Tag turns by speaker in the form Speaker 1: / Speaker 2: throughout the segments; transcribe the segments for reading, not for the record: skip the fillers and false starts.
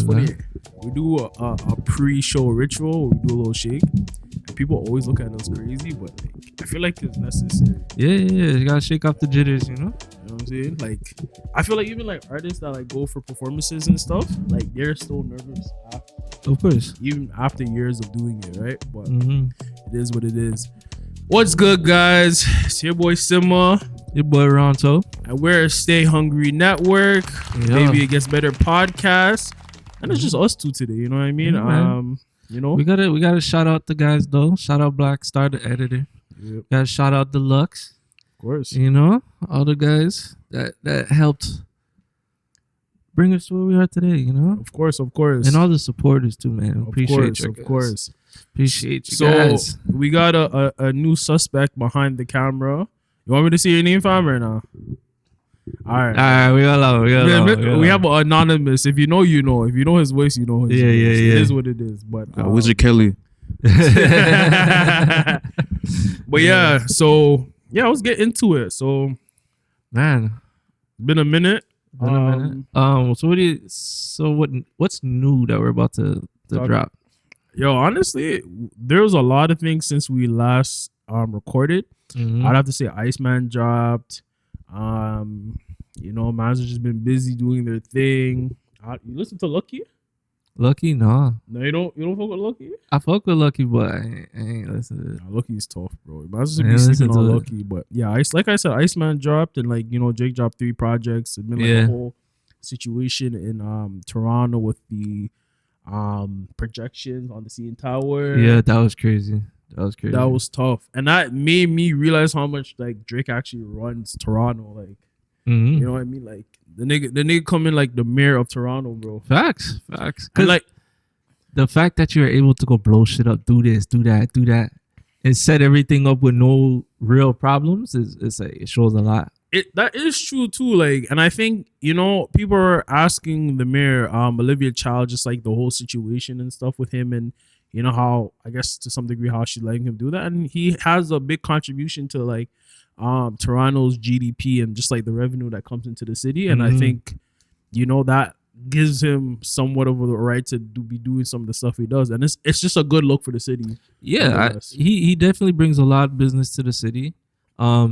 Speaker 1: funny. We do a pre-show ritual. We do a little shake. And people always look at us crazy, but like, I feel like it's necessary.
Speaker 2: Yeah. You gotta shake off the jitters,
Speaker 1: You know what I'm saying? Like, I feel like even like artists that like go for performances and stuff, like they're still nervous.
Speaker 2: Of course.
Speaker 1: Even after years of doing it, right? But it is what it is. What's good, guys? It's your boy Sima.
Speaker 2: Your boy Ronto.
Speaker 1: And we're a Stay Hungry Network.
Speaker 2: Yeah.
Speaker 1: Maybe It Gets Better podcast. And it's just us two today, you know what I mean?
Speaker 2: Yeah,
Speaker 1: you know?
Speaker 2: We gotta shout out the guys though. Shout out BlckkStar, the editor.
Speaker 1: Yep.
Speaker 2: Gotta shout out Delux.
Speaker 1: Of course.
Speaker 2: You know, all the guys that helped bring us to where we are today, you know?
Speaker 1: Of course.
Speaker 2: And all the supporters too, man. Appreciate you.
Speaker 1: Of course.
Speaker 2: Appreciate you
Speaker 1: so
Speaker 2: guys.
Speaker 1: We got a new suspect behind the camera. You want me to see your name, fam, or no? All right,
Speaker 2: we got
Speaker 1: we have an anonymous. If you know, you know. If you know his voice, you know his voice.
Speaker 2: Yeah.
Speaker 1: It is what it is. But
Speaker 3: Wizard Kelly.
Speaker 1: But yeah, so yeah, let's get into it. So,
Speaker 2: man,
Speaker 1: been a minute.
Speaker 2: So what's new that we're about to drop?
Speaker 1: Yo, honestly, there was a lot of things since we last recorded. I'd have to say Iceman dropped. You know, man's just been busy doing their thing. You listen to Lucky?
Speaker 2: Lucky, nah.
Speaker 1: No, you don't fuck with Lucky?
Speaker 2: I fuck with Lucky, but I ain't listen to it.
Speaker 1: Nah, Lucky's tough, bro. Man's just be sleeping on Lucky. But yeah, like I said, Iceman dropped, and like, you know, Jake dropped 3 projects. It's been like a whole situation in Toronto with the projections on the CN Tower.
Speaker 2: Yeah, that was crazy.
Speaker 1: That was tough, and that made me realize how much like Drake actually runs Toronto. Like, you know what I mean? Like the nigga come in like the mayor of Toronto, bro.
Speaker 2: Facts.
Speaker 1: And like
Speaker 2: the fact that you're able to go blow shit up, do this, do that, and set everything up with no real problems it shows a lot.
Speaker 1: That is true too. Like, and I think, you know, people are asking the mayor, Olivia Child, just like the whole situation and stuff with him, and you know how, I guess to some degree, how she's letting him do that, and he has a big contribution to like Toronto's GDP and just like the revenue that comes into the city, and I think, you know, that gives him somewhat of a right to be doing some of the stuff he does, and it's just a good look for the city.
Speaker 2: Yeah, he definitely brings a lot of business to the city, a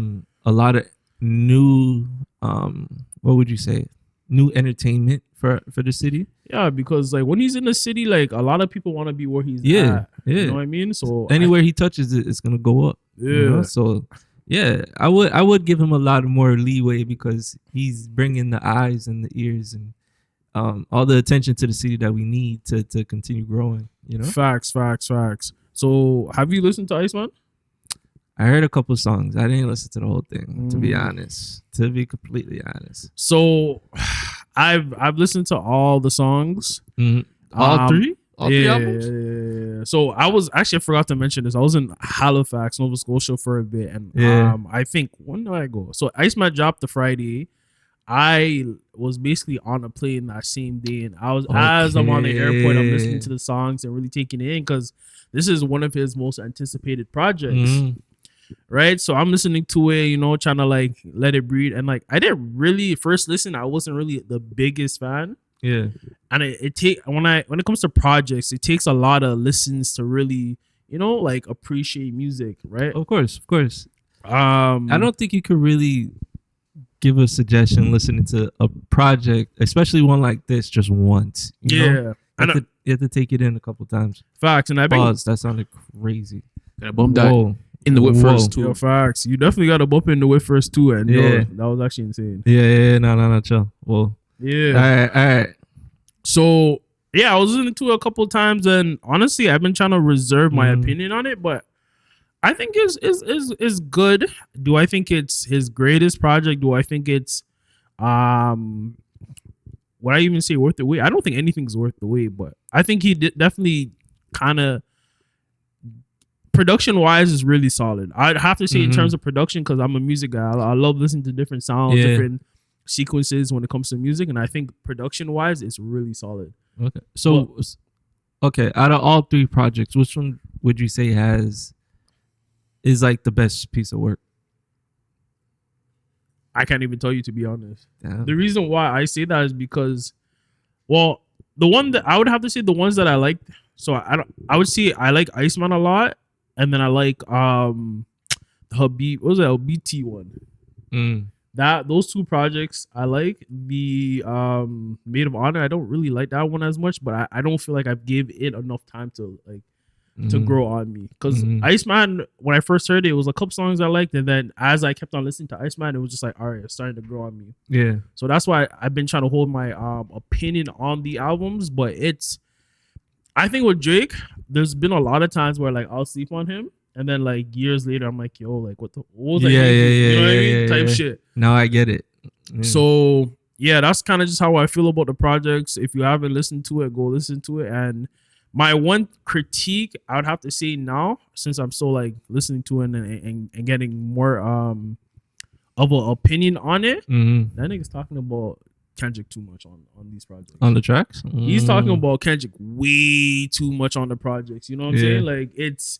Speaker 2: lot of new what would you say, new entertainment for the city. Yeah,
Speaker 1: because like when he's in the city, like a lot of people want to be where he's at. You know what I mean? So
Speaker 2: anywhere he touches it, it's gonna go up.
Speaker 1: Yeah.
Speaker 2: You know? So yeah, I would give him a lot more leeway because he's bringing the eyes and the ears and all the attention to the city that we need to continue growing. You know,
Speaker 1: facts. So have you listened to Iceman?
Speaker 2: I heard a couple songs. I didn't listen to the whole thing, to be honest. To be completely honest.
Speaker 1: So I've listened to all the songs.
Speaker 2: All three? All three albums?
Speaker 1: Yeah. So I forgot to mention this. I was in Halifax, Nova Scotia for a bit. And I think, when did I go? So Iceman dropped the Friday. I was basically on a plane that same day. And I was, as I'm on the airport, I'm listening to the songs and really taking it in because this is one of his most anticipated projects. Right, so I'm listening to it, you know, trying to like let it breathe, and like I didn't really first listen. I wasn't really the biggest fan.
Speaker 2: Yeah,
Speaker 1: and when it comes to projects, it takes a lot of listens to really, you know, like appreciate music, right?
Speaker 2: Of course. I don't think you could really give a suggestion listening to a project, especially one like this, just once. You know? You have to take it in a couple times.
Speaker 1: Facts, and I
Speaker 2: pause. That sounded crazy.
Speaker 3: Gotta bump that in the whip first too.
Speaker 1: Yo, facts. You definitely got to bump in the whip first too, and yo, that was actually insane.
Speaker 2: Yeah. No, chill. Well,
Speaker 1: yeah.
Speaker 2: All right.
Speaker 1: So yeah, I was listening to it a couple times, and honestly, I've been trying to reserve my opinion on it, but I think is good. Do I think it's his greatest project? Do I think it's would I even say worth the wait? I don't think anything's worth the wait, but I think he definitely kind of, production wise, is really solid. I'd have to say in terms of production, because I'm a music guy. I love listening to different sounds, different sequences when it comes to music, and I think production wise, it's really solid.
Speaker 2: Okay, so out of all 3 projects, which one would you say is like the best piece of work?
Speaker 1: I can't even tell you, to be honest.
Speaker 2: Damn.
Speaker 1: The reason why I say that is because, well, the one that I would have to say the ones that I like. So I would say I like Iceman a lot, and then I like Habib. What was that? BT one. Those two projects I like. The Maid of Honor, I don't really like that one as much, but I don't feel like I've gave it enough time to like to grow on me. Because Iceman, when I first heard it, it was a couple songs I liked, and then as I kept on listening to Iceman, it was just like, all right, it's starting to grow on me.
Speaker 2: Yeah.
Speaker 1: So that's why I've been trying to hold my opinion on the albums, but I think with Drake, there's been a lot of times where like I'll sleep on him. And then like years later, I'm like, yo, like what was I thinking? You know what I mean? Type shit.
Speaker 2: No, I get it. Yeah.
Speaker 1: So yeah, that's kind of just how I feel about the projects. If you haven't listened to it, go listen to it. And my one critique, I would have to say now, since I'm so like listening to it and getting more of an opinion on it, that nigga's talking about Kendrick too much on these projects.
Speaker 2: On the tracks?
Speaker 1: He's talking about Kendrick way too much on the projects. You know what I'm saying? Like it's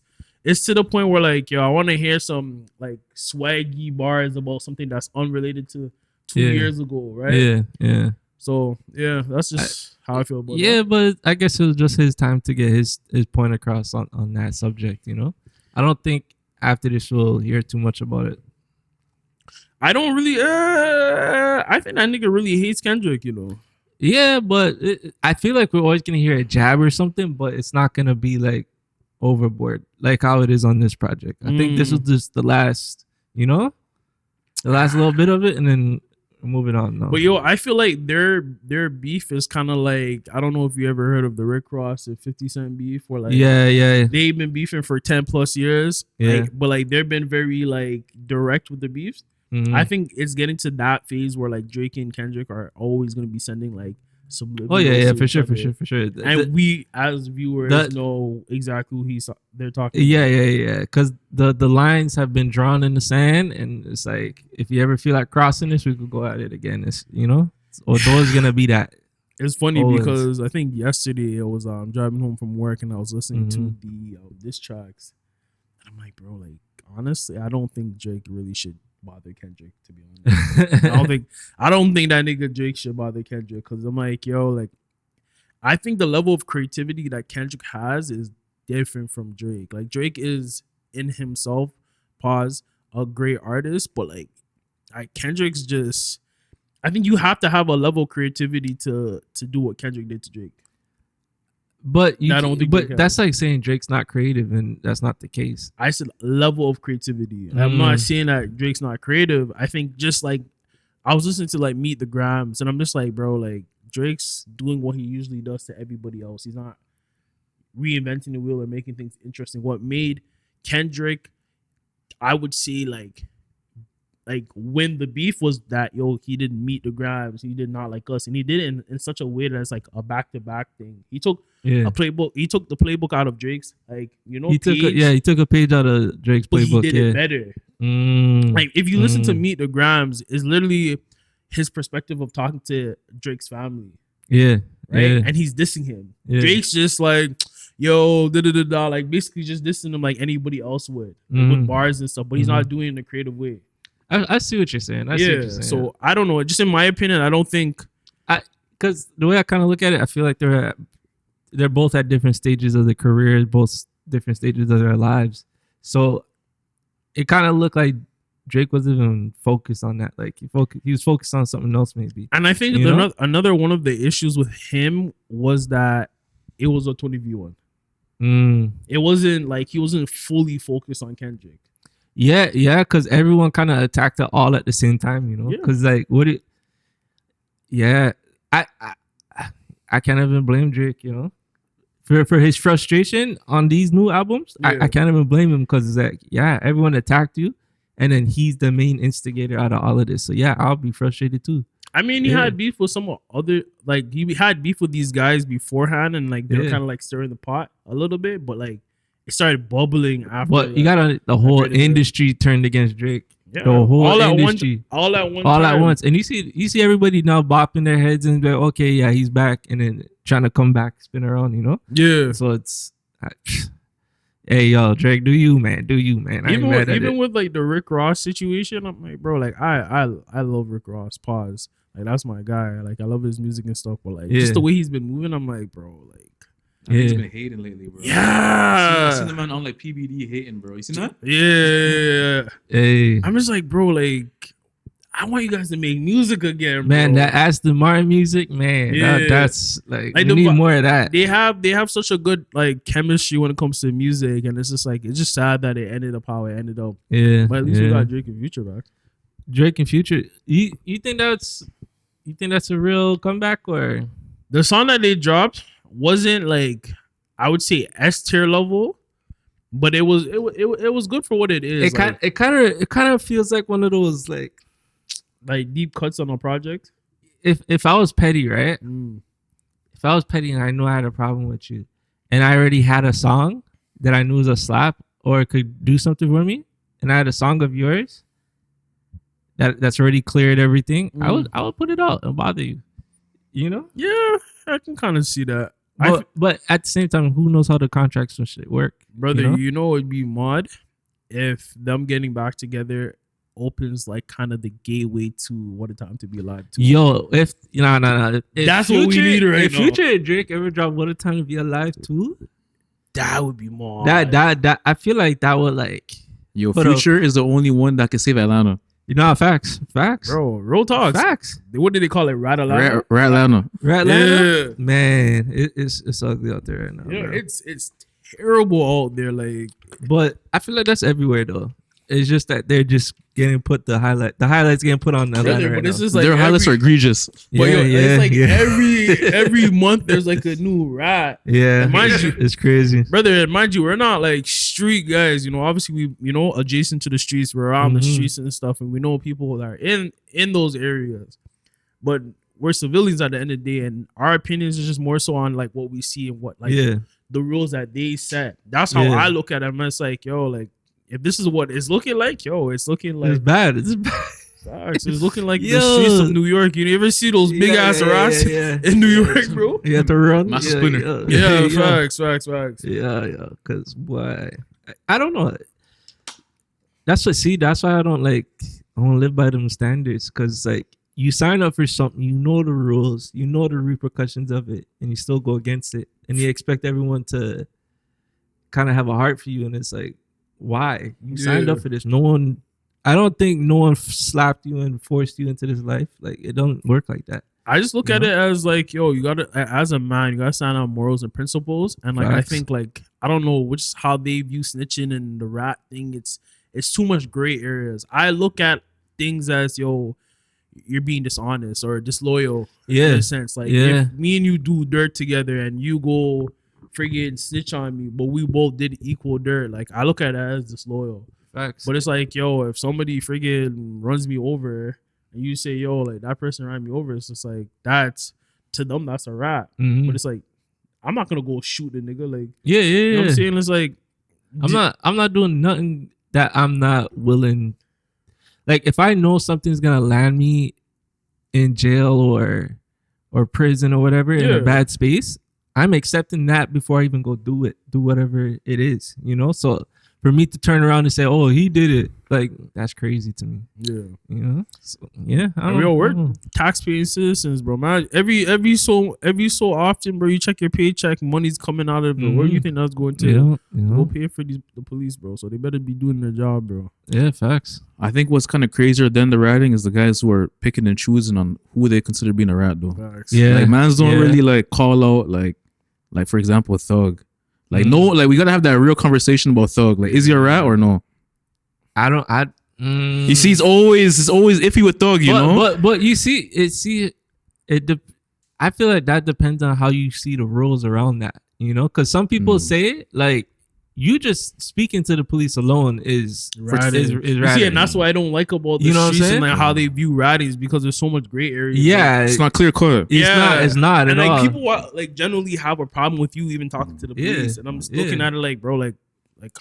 Speaker 1: to the point where like, yo, I want to hear some like swaggy bars about something that's unrelated to 2 years ago, right? Yeah. So yeah, that's just how I feel about it.
Speaker 2: Yeah, but I guess it was just his time to get his point across on that subject, you know? I don't think after this we'll hear too much about it.
Speaker 1: I don't really I think that nigga really hates Kendrick, you know.
Speaker 2: Yeah, but I feel like we're always gonna hear a jab or something, but it's not gonna be like overboard like how it is on this project. I think this was just the last, you know, the last little bit of it, and then we're moving on now.
Speaker 1: But yo, I feel like their beef is kind of like, I don't know if you ever heard of the Rick Ross and 50 Cent beef, where like they've been beefing for 10 plus years, but like they've been very like direct with the beefs. I think it's getting to that phase where like Drake and Kendrick are always going to be sending like subliminal
Speaker 2: for sure.
Speaker 1: And we as viewers know exactly who they're talking
Speaker 2: about. Because the lines have been drawn in the sand, and it's like, if you ever feel like crossing this, we could go at it again. It's, you know, or those gonna be that.
Speaker 1: It's funny because I think yesterday I was driving home from work and I was listening to the diss tracks, and I'm like, bro, like honestly, I don't think Drake really should bother Kendrick, to be honest. I don't think that nigga Drake should bother Kendrick, because I'm like, yo, like I think the level of creativity that Kendrick has is different from Drake. Like Drake is in himself, a great artist, but like Kendrick's just, I think you have to have a level of creativity to do what Kendrick did to Drake.
Speaker 2: But that's like saying Drake's not creative, and that's not the case.
Speaker 1: I said level of creativity. I'm not saying that Drake's not creative. I think just like I was listening to like Meet the Grams, and I'm just like, bro, like Drake's doing what he usually does to everybody else. He's not reinventing the wheel or making things interesting. What made Kendrick, I would say, like when the beef was that, yo, he didn't meet the Grams, he did not like us, and he did it in such a way that it's like a back-to-back thing. He took a playbook. He took the playbook out of Drake's, like, you know,
Speaker 2: he took a page out of Drake's playbook.
Speaker 1: He did it better. Like if you listen to Meet the Grams, it's literally his perspective of talking to Drake's family.
Speaker 2: Yeah,
Speaker 1: right. And he's dissing him. Yeah. Drake's just like, yo, like basically just dissing him like anybody else would, like, with bars and stuff. But he's not doing it in a creative way.
Speaker 2: I see what you're saying.
Speaker 1: So I don't know. Just in my opinion, I don't think,
Speaker 2: because the way I kind of look at it, I feel like they're both at different stages of their careers, both different stages of their lives. So it kind of looked like Drake wasn't even focused on that. Like he was focused on something else, maybe.
Speaker 1: And I think another one of the issues with him was that it was a 20v1. It wasn't like he wasn't fully focused on Kendrick.
Speaker 2: Yeah, because everyone kind of attacked it all at the same time, you know. Because like, I can't even blame Drake, you know, for his frustration on these new albums. I can't even blame him, because it's like, everyone attacked you, and then he's the main instigator out of all of this. So I'll be frustrated too.
Speaker 1: I mean, he had beef with some other, like he had beef with these guys beforehand, and like they were kind of like stirring the pot a little bit, but like it started bubbling after.
Speaker 2: But you got the whole industry turned against Drake. Yeah. The whole industry,
Speaker 1: all at once,
Speaker 2: and you see everybody now bopping their heads and be like, okay, he's back, and then trying to come back, spin around, you know.
Speaker 1: Yeah.
Speaker 2: So it's, hey yo, Drake, do you man?
Speaker 1: Even with like the Rick Ross situation, I'm like, bro, like I love Rick Ross. Like that's my guy. Like I love his music and stuff, but like just the way he's been moving, I'm like, bro, like.
Speaker 3: He's been hating lately, bro.
Speaker 1: Yeah,
Speaker 3: I seen the man on like PBD hating, bro. You seen that?
Speaker 1: Yeah.
Speaker 2: Hey,
Speaker 1: I'm just like, bro, like I want you guys to make music again, bro.
Speaker 2: Man, that Aston Martin music, man, that's like we need more of that.
Speaker 1: They have such a good like chemistry when it comes to music, and it's just like it's just sad that it ended up how it ended up.
Speaker 2: Yeah,
Speaker 1: but at least we got Drake and Future back.
Speaker 2: Drake and Future, you think that's a real comeback, or
Speaker 1: the song that they dropped wasn't like I would say S tier level, but it was good for what it is.
Speaker 2: It kind of feels like one of those like
Speaker 1: deep cuts on a project.
Speaker 2: If I was petty, right? If I was petty and I knew I had a problem with you, and I already had a song that I knew was a slap or could do something for me, and I had a song of yours that's already cleared everything, I would put it out and bother you. You know?
Speaker 1: Yeah, I can kind of see that.
Speaker 2: But at the same time, who knows how the contracts and shit work?
Speaker 1: Brother, you know it'd be mod if them getting back together opens like kind of the gateway to What a Time to Be Alive too.
Speaker 2: Yo, if no.
Speaker 1: That's what we need right now.
Speaker 2: If Future and Drake ever drop What a Time to Be Alive too,
Speaker 1: that would be more.
Speaker 2: That I feel like that would like.
Speaker 3: Yo, Future is the only one that can save Atlanta.
Speaker 2: You know, facts,
Speaker 1: bro. Real talks,
Speaker 2: facts.
Speaker 1: What did they call it? Rat Atlanta.
Speaker 2: Yeah. Man, it's ugly out there right now.
Speaker 1: Yeah, it's terrible out there. Like,
Speaker 2: but I feel like that's everywhere though. It's just that they're just getting put the highlights getting put on Atlanta right now.
Speaker 1: It's just like
Speaker 3: their highlights are egregious.
Speaker 1: But it's like every month there's like a new rat.
Speaker 2: Yeah,
Speaker 1: and mind you,
Speaker 2: it's crazy,
Speaker 1: brother. And mind you, we're not like street guys. You know, obviously we adjacent to the streets. We're around the streets and stuff, and we know people that are in those areas. But we're civilians at the end of the day, and our opinions is just more so on like what we see and what the rules that they set. That's how I look at it. And it's like, yo, like. If this is what it's looking like, it's looking like
Speaker 2: it's bad. It's
Speaker 1: looking like the streets of New York. You ever see those big ass rats in New York, bro?
Speaker 2: You have to run.
Speaker 1: Facts.
Speaker 2: Yeah. Cause why? I don't know. That's why I don't live by them standards. Cause like you sign up for something, you know the rules, you know the repercussions of it, and you still go against it, and you expect everyone to kind of have a heart for you, and it's like. Why you signed up for this? I don't think no one slapped you and forced you into this life. Like it don't work like that.
Speaker 1: I just look at it as like, yo, you gotta, as a man, you gotta sign on morals and principles. And like, Facts. I think like, I don't know how they view snitching and the rat thing. It's too much gray areas. I look at things as, yo, you're being dishonest or disloyal. In a sense, like if me and you do dirt together and you go friggin' snitch on me, but we both did equal dirt. Like I look at it as disloyal.
Speaker 2: Facts.
Speaker 1: But it's like, yo, if somebody friggin' runs me over and you say, yo, like that person ran me over, it's just like that's to them that's a rat. But it's like I'm not gonna go shoot the nigga. Like you know what I'm saying? It's like
Speaker 2: I'm not doing nothing that I'm not willing. Like if I know something's gonna land me in jail or prison or whatever in a bad space, I'm accepting that before I even go do whatever it is, you know? So for me to turn around and say, oh, he did it, like, that's crazy to me. Yeah. You know? So, yeah.
Speaker 1: We're tax-paying citizens, bro, man. Every so often, bro, you check your paycheck, money's coming out of it. Where do you think that's going to? Go pay for the police, bro. So they better be doing their job, bro.
Speaker 2: Yeah, facts.
Speaker 3: I think what's kind of crazier than the ratting is the guys who are picking and choosing on who they consider being a rat, though.
Speaker 1: Facts.
Speaker 3: Yeah. Like, mans don't really, like, call out, like for example, Thug. Like no, like we gotta have that real conversation about Thug. Like, is he a rat or no? You see, it's always iffy with Thug, you know.
Speaker 2: But you see, I feel like that depends on how you see the rules around that, you know. Because some people say like you just speaking to the police alone is ratting.
Speaker 1: See, and that's what I don't like about the streets and like how they view rattings, because there's so much gray area.
Speaker 2: Yeah,
Speaker 3: it's not clear cut.
Speaker 2: It's not at all.
Speaker 1: And like people like generally have a problem with you even talking to the police, and I'm just looking at it like, bro, like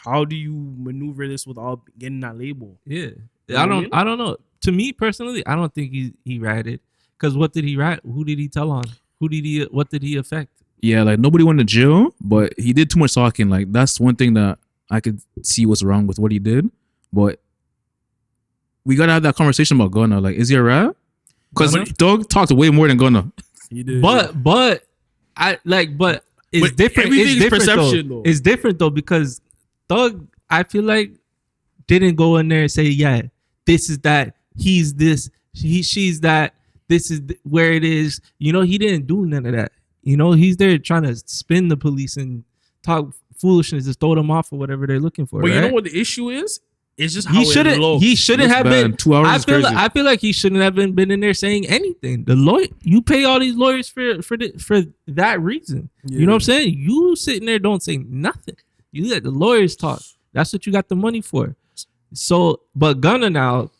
Speaker 1: how do you maneuver this without getting that label?
Speaker 2: Yeah, I don't know. To me personally, I don't think he ratted, because what did he rat? Who did he tell on? What did he affect?
Speaker 3: Yeah, like nobody went to jail, but he did too much talking. Like that's one thing that I could see what's wrong with what he did. But we gotta have that conversation about Gunna. Like, is he a rat? Because Thug talked way more than Gunna.
Speaker 1: He did.
Speaker 2: But it's different. It's different
Speaker 1: perception,
Speaker 2: though. It's different though because Thug, I feel like, didn't go in there and say, yeah, this is that, he's this, she's that, this is where it is. You know, he didn't do none of that. You know, he's there trying to spin the police and talk foolishness, just throw them off or whatever they're looking for.
Speaker 1: But
Speaker 2: right?
Speaker 1: You know what the issue is? It's just how
Speaker 2: he shouldn't have been
Speaker 3: 2 hours.
Speaker 2: I feel like he shouldn't have been in there saying anything. The lawyer, you pay all these lawyers for that reason. Yeah. You know what I'm saying? You sitting there don't say nothing. You let the lawyers talk. That's what you got the money for. So, but Gunna now,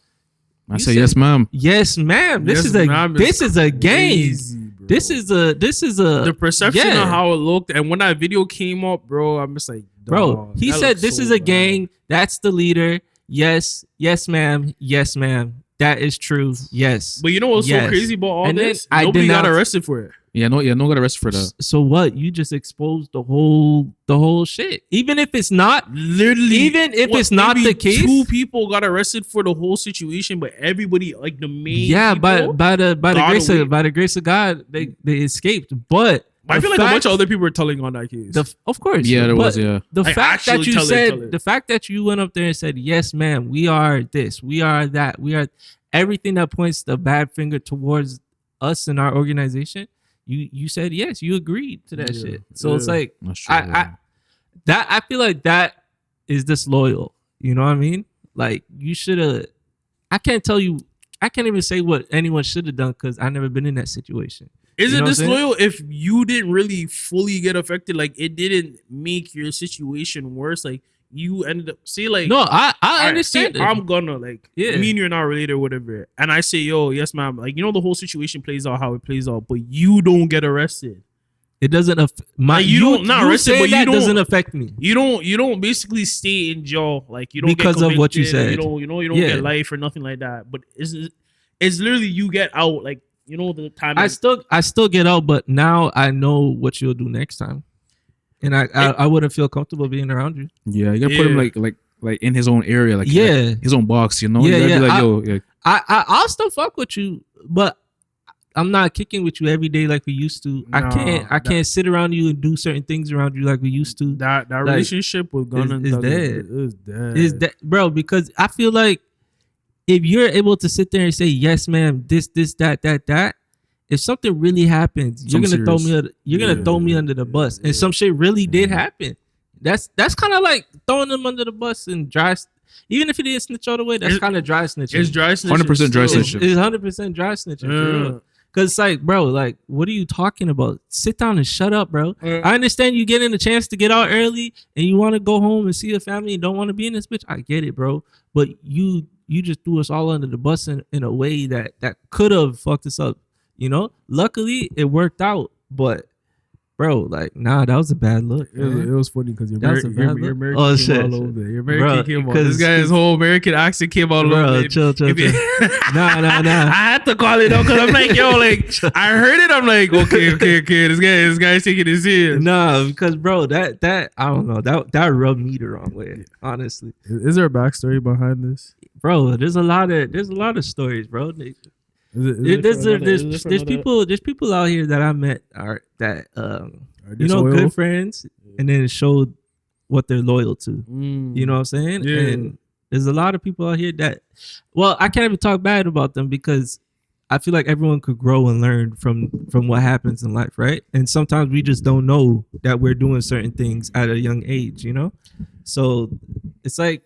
Speaker 3: I say yes, ma'am.
Speaker 2: Yes, ma'am. This is a game. This is a
Speaker 1: the perception of how it looked, and when that video came up, bro, I'm just like,
Speaker 2: bro. He said this is a gang. That's the leader. Yes, ma'am. Yes, ma'am. That is true. Yes.
Speaker 1: But you know what's so crazy about all this? Nobody got arrested for it.
Speaker 3: Yeah, no got arrested for that.
Speaker 2: So what? You just exposed the whole shit. Even if it's not literally, even if it's not the case,
Speaker 1: 2 people got arrested for the whole situation, but everybody, like the main,
Speaker 2: by the grace of God, they escaped. But
Speaker 1: I feel like a bunch of other people were telling on that case.
Speaker 2: Of course,
Speaker 3: yeah, there was. Yeah,
Speaker 2: the fact that you said, the fact that you went up there and said, "Yes, ma'am, we are this, we are that, we are everything that points the bad finger towards us and our organization." You said yes, you agreed to that shit. So it's like I feel like that is disloyal. You know what I mean? Like you should have. I can't even say what anyone should have done because I've never been in that situation.
Speaker 1: Is it disloyal if you didn't really fully get affected? Like it didn't make your situation worse. Like you ended up
Speaker 2: no, I understand.
Speaker 1: I'm gonna me and you're not related or whatever, and I say, yo, yes, ma'am. Like the whole situation plays out how it plays out, but you don't get arrested.
Speaker 2: It doesn't affect doesn't affect me.
Speaker 1: You don't basically stay in jail like you don't
Speaker 2: because
Speaker 1: get
Speaker 2: of what you said.
Speaker 1: You don't get life or nothing like that. But it's literally you get out like the time.
Speaker 2: I still get out, but now I know what you'll do next time. And I wouldn't feel comfortable being around you.
Speaker 3: Yeah, you gotta put him like in his own area, like his own box,
Speaker 2: Yeah,
Speaker 3: you gotta be like,
Speaker 2: I'll still fuck with you, but I'm not kicking with you every day like we used to. No, I can't sit around you and do certain things around you like we used to.
Speaker 1: That relationship with Gunna
Speaker 2: is dead. It's dead, bro. Because I feel like if you're able to sit there and say yes, ma'am, this, that. If something really happens, you're gonna throw me under the bus, and some shit really did happen. That's kind of like throwing them under the bus and dry. Even if he didn't snitch all the way, that's kind of dry snitching.
Speaker 1: It's dry snitching.
Speaker 3: 100% dry snitching.
Speaker 2: It's 100% dry snitching. Cause it's like, bro, like, what are you talking about? Sit down and shut up, bro. I understand you getting a chance to get out early and you want to go home and see your family and don't want to be in this bitch. I get it, bro. But you just threw us all under the bus in a way that could have fucked us up. Luckily it worked out, but bro, like, nah, that was a bad look.
Speaker 1: It was funny because your American
Speaker 2: oh,
Speaker 1: came all over. Your American came out. This guy's whole American accent came all over.
Speaker 2: Chill. Nah.
Speaker 1: I had to call it out because I'm like, yo, like, I heard it. I'm like, okay. This guy's taking it serious.
Speaker 2: Nah, because bro, that I don't know. That rubbed me the wrong way. Honestly,
Speaker 1: is there a backstory behind this,
Speaker 2: bro? There's a lot of stories, bro. There's people out here that I met good friends, and then showed what they're loyal to. You know what I'm saying?
Speaker 1: Yeah.
Speaker 2: And there's a lot of people out here that, well, I can't even talk bad about them because I feel like everyone could grow and learn from what happens in life, right? And sometimes we just don't know that we're doing certain things at a young age, So it's like,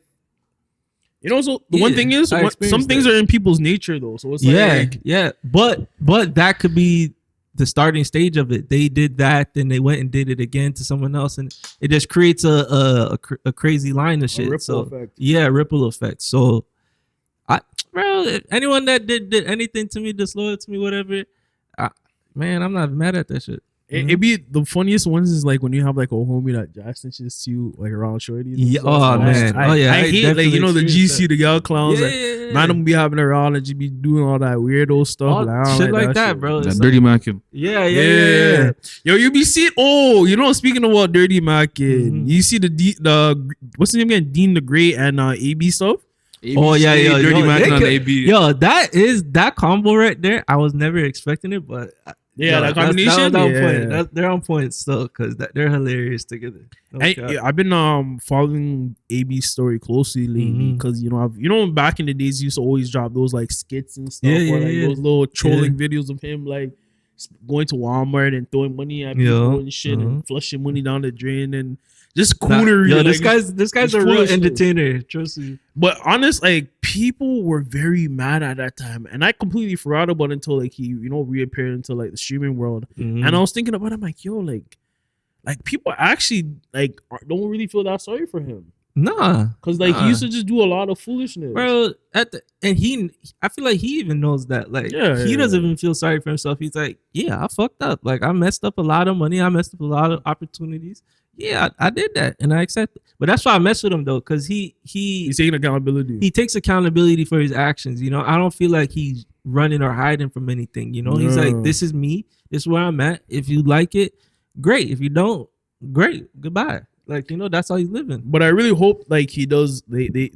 Speaker 1: so the one thing is, some things are in people's nature, though. So it's like,
Speaker 2: but that could be the starting stage of it. They did that, then they went and did it again to someone else, and it just creates a crazy line of shit.
Speaker 1: Ripple effect.
Speaker 2: Yeah, ripple effect. So, anyone that did anything to me, disloyal to me, whatever, I'm not mad at that shit.
Speaker 1: It'd be the funniest ones is like when you have like a homie that Josh snitches to you like around shorties.
Speaker 2: Yeah, man. I
Speaker 1: hate like the GC, the gal clowns.
Speaker 2: Yeah.
Speaker 1: Man, them be having around and just be doing all that weirdo stuff.
Speaker 2: Shit like that, bro.
Speaker 3: That dirty mackin.
Speaker 2: Yeah.
Speaker 1: Yo, you be seeing. Speaking about dirty mackin, you see the what's his name again? Deen the Great and AB stuff.
Speaker 2: Oh yeah,
Speaker 3: Dirty Mac on AB.
Speaker 2: Yo, that combo right there. I was never expecting it, but
Speaker 1: that combination.
Speaker 2: They're on point still because they're hilarious together.
Speaker 1: I've been following AB's story closely lately because back in the days he used to always drop those like skits and stuff or those little trolling videos of him like going to Walmart and throwing money at people and shit and flushing money down the drain and just coonery.
Speaker 2: This guy's a real entertainer. Trust me.
Speaker 1: But honest, like people were very mad at that time, and I completely forgot about it until like he reappeared into like the streaming world. And I was thinking about it, I'm like, yo, like people actually like don't really feel that sorry for him.
Speaker 2: Nah,
Speaker 1: because like he used to just do a lot of foolishness,
Speaker 2: bro. I feel like he even knows that. Like he doesn't even feel sorry for himself. He's like, yeah, I fucked up. Like I messed up a lot of money. I messed up a lot of opportunities. Yeah, I did that, and I accept it. But that's why I mess with him though, because he's taking accountability. He takes accountability for his actions. I don't feel like he's running or hiding from anything. He's like, this is me. This is where I'm at. If you like it, great. If you don't, great. Goodbye. Like that's how he's living.
Speaker 1: But I really hope like he does. He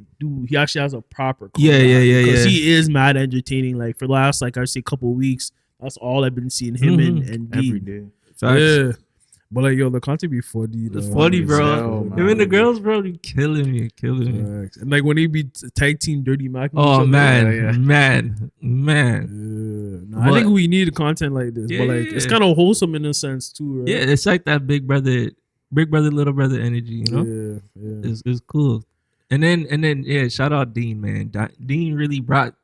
Speaker 1: actually has a proper
Speaker 2: yeah.
Speaker 1: Because he is mad entertaining. Like for the last I say couple of weeks, that's all I've been seeing him and Deen.
Speaker 3: Every day.
Speaker 2: Facts.
Speaker 1: Yeah. But like the content be funny.
Speaker 2: It's funny, bro. Him and the girls, bro, be killing me. And
Speaker 1: like when he be tag team Dirty Mac.
Speaker 2: Oh man.
Speaker 1: I think we need content like this. But like it's kind of wholesome in a sense too, right?
Speaker 2: Yeah, it's like that big brother, little brother energy,
Speaker 1: Yeah.
Speaker 2: It's cool. And then shout out Deen, man. Deen really brought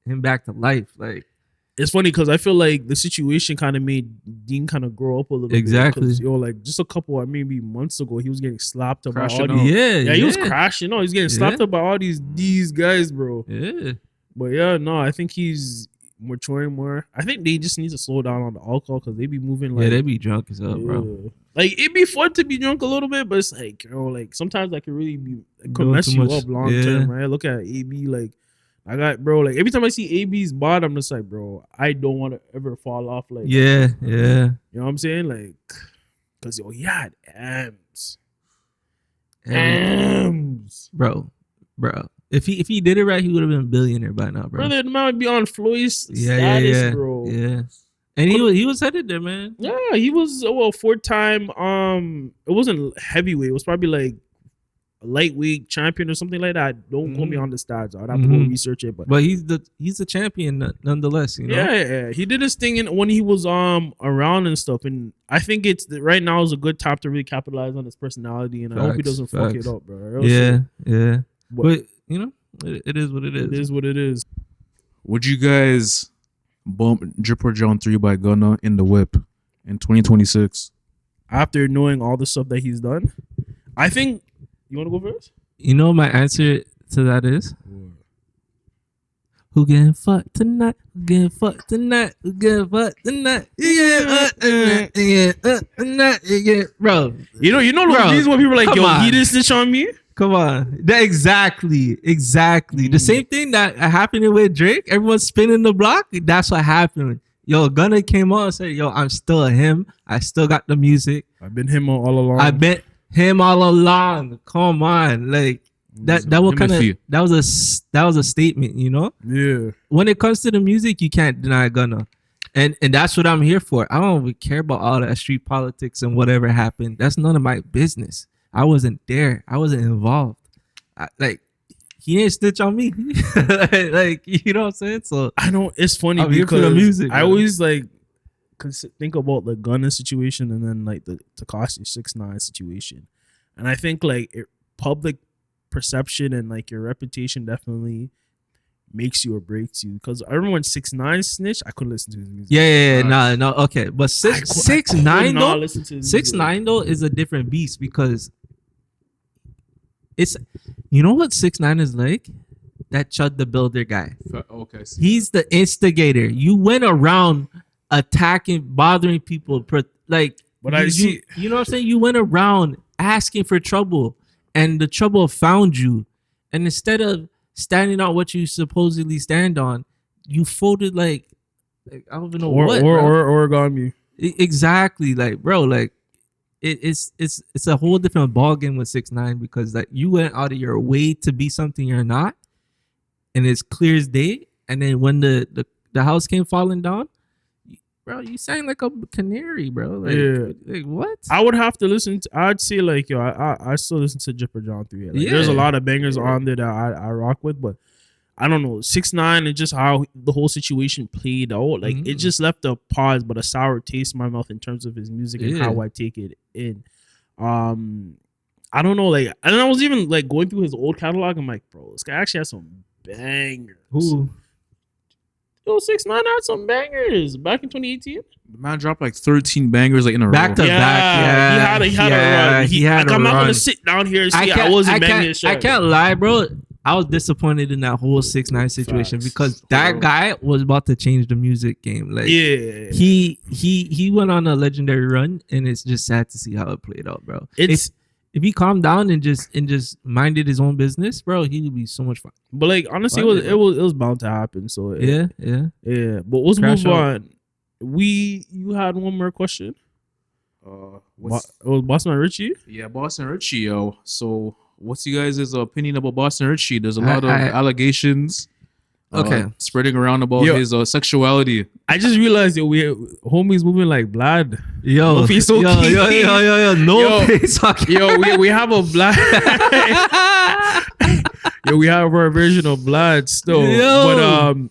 Speaker 2: him back to life. Like
Speaker 1: it's funny because I feel like the situation kind of made Deen kind of grow up a little bit.
Speaker 2: Exactly.
Speaker 1: Like just a couple maybe months ago, he was getting slapped up by all
Speaker 2: these.
Speaker 1: Yeah, he was crashing. He's getting slapped up by all these guys, bro.
Speaker 2: Yeah.
Speaker 1: But yeah, no, I think he's maturing more. I think they just need to slow down on the alcohol because they be moving like
Speaker 2: they be drunk as hell, bro.
Speaker 1: Like it'd be fun to be drunk a little bit, but it's like like sometimes that could really be could mess you up long term, right? Look at AB, like I got like every time I see AB's bod, I'm just like, bro, I don't want to ever fall off. Like
Speaker 2: yeah.
Speaker 1: You know what I'm saying? Like, cause he had M's,
Speaker 2: bro. If he did it right, he would have been a billionaire by now, bro.
Speaker 1: Brother, the man would be on Floyd's status, bro.
Speaker 2: Yeah. And he was headed there, man.
Speaker 1: Yeah, he was 4-time. It wasn't heavyweight. It was probably like a lightweight champion or something like that. Don't quote me on the stats. I'd have to go research it. But
Speaker 2: he's the champion nonetheless.
Speaker 1: Yeah. He did his thing when he was around and stuff. And I think right now is a good time to really capitalize on his personality. And I hope he doesn't fuck it up, bro.
Speaker 2: Yeah. But it is what it is.
Speaker 1: It is what it is.
Speaker 3: Would you guys bump Dripper John 3 by Gunna in the whip in 2026?
Speaker 1: After knowing all the stuff that he's done, I think. You want to go first?
Speaker 2: My answer to that is who getting fucked tonight? Who getting fucked tonight? Who getting fucked tonight? Yeah, bro.
Speaker 1: You know those these when people are like, yo, he didn't snitch on me.
Speaker 2: Come on. Exactly. The same thing that happened with Drake. Everyone's spinning the block. That's what happened. Yo, Gunna came on and said, yo, I'm still him. I still got the music.
Speaker 1: I've been him all along.
Speaker 2: Him all along. Come on. Like that was a statement,
Speaker 1: Yeah.
Speaker 2: When it comes to the music, you can't deny Gunna. And that's what I'm here for. I don't really care about all that street politics and whatever happened. That's none of my business. I wasn't there. I wasn't involved. He didn't snitch on me. like, you know what I'm saying? So
Speaker 1: I know it's funny because the music, I always think about the Gunna situation and then like the Tekashi 6ix9ine situation, and I think like public perception and like your reputation definitely makes you or breaks you. Because I remember when 6ix9ine snitched, I couldn't listen to his music.
Speaker 2: Yeah, no, okay, but 6ix9ine though, 6ix9ine though is a different beast because it's what 6ix9ine is like. That Chud the Builder guy.
Speaker 3: Okay,
Speaker 2: he's the instigator. You went around attacking, bothering people, like. But you know what I'm saying? You went around asking for trouble, and the trouble found you. And instead of standing on what you supposedly stand on, you folded like I don't even know what.
Speaker 1: Or got me.
Speaker 2: Exactly, like bro, like it's a whole different ballgame with 6ix9ine because like you went out of your way to be something you're not, and it's clear as day. And then when the house came falling down, bro, you sang like a canary, bro. Like what?
Speaker 1: I would have to listen to. I'd say like yo, I still listen to Jipper John 3. Like, there's a lot of bangers on there that I rock with, but I don't know 6ix9ine and just how the whole situation played out. Like it just left a pause, but a sour taste in my mouth in terms of his music and how I take it in. I don't know, like, and I was even like going through his old catalog. I'm like, bro, this guy actually has some bangers.
Speaker 2: Who?
Speaker 1: Yo, 6ix9ine had some bangers back in 2018.
Speaker 3: The man dropped like 13 bangers like in a row.
Speaker 2: Back to back. Yeah,
Speaker 1: he had a run.
Speaker 2: He had
Speaker 1: like,
Speaker 2: a
Speaker 1: I'm
Speaker 2: run.
Speaker 1: not gonna sit down here and say I wasn't banging his shit.
Speaker 2: I can't lie, bro. I was disappointed in that whole 6ix9ine situation because that guy was about to change the music game. Like, he went on a legendary run, and it's just sad to see how it played out, bro. If he calmed down and just minded his own business, bro, he would be so much fun.
Speaker 1: But like honestly, it was bound to happen. So
Speaker 2: yeah.
Speaker 1: But let's move on. You had one more question. It was Boston Richie.
Speaker 3: Yeah, Boston Richie, yo. So what's you guys' opinion about Boston Richie? There's a lot of allegations. Spreading around about his sexuality.
Speaker 1: I just realized we homies moving like blood.
Speaker 2: Yo,
Speaker 1: face
Speaker 2: no face.
Speaker 1: Yo, we have a blood. Yo, we have our version of blood still.
Speaker 2: Yo.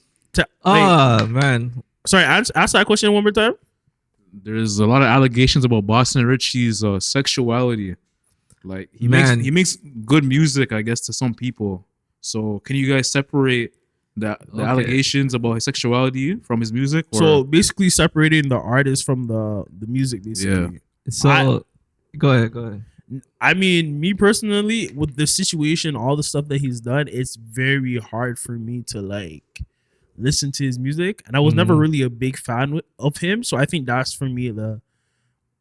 Speaker 1: But
Speaker 2: man.
Speaker 1: Sorry, ask that question one more time.
Speaker 3: There's a lot of allegations about Boston Richie's sexuality. Like he makes good music, I guess, to some people. So can you guys separate the allegations about his sexuality from his music? Or?
Speaker 1: So basically separating the artist from the music, basically.
Speaker 2: Yeah. So go ahead.
Speaker 1: I mean, me personally, with the situation, all the stuff that he's done, it's very hard for me to like listen to his music. And I was never really a big fan of him. So I think that's for me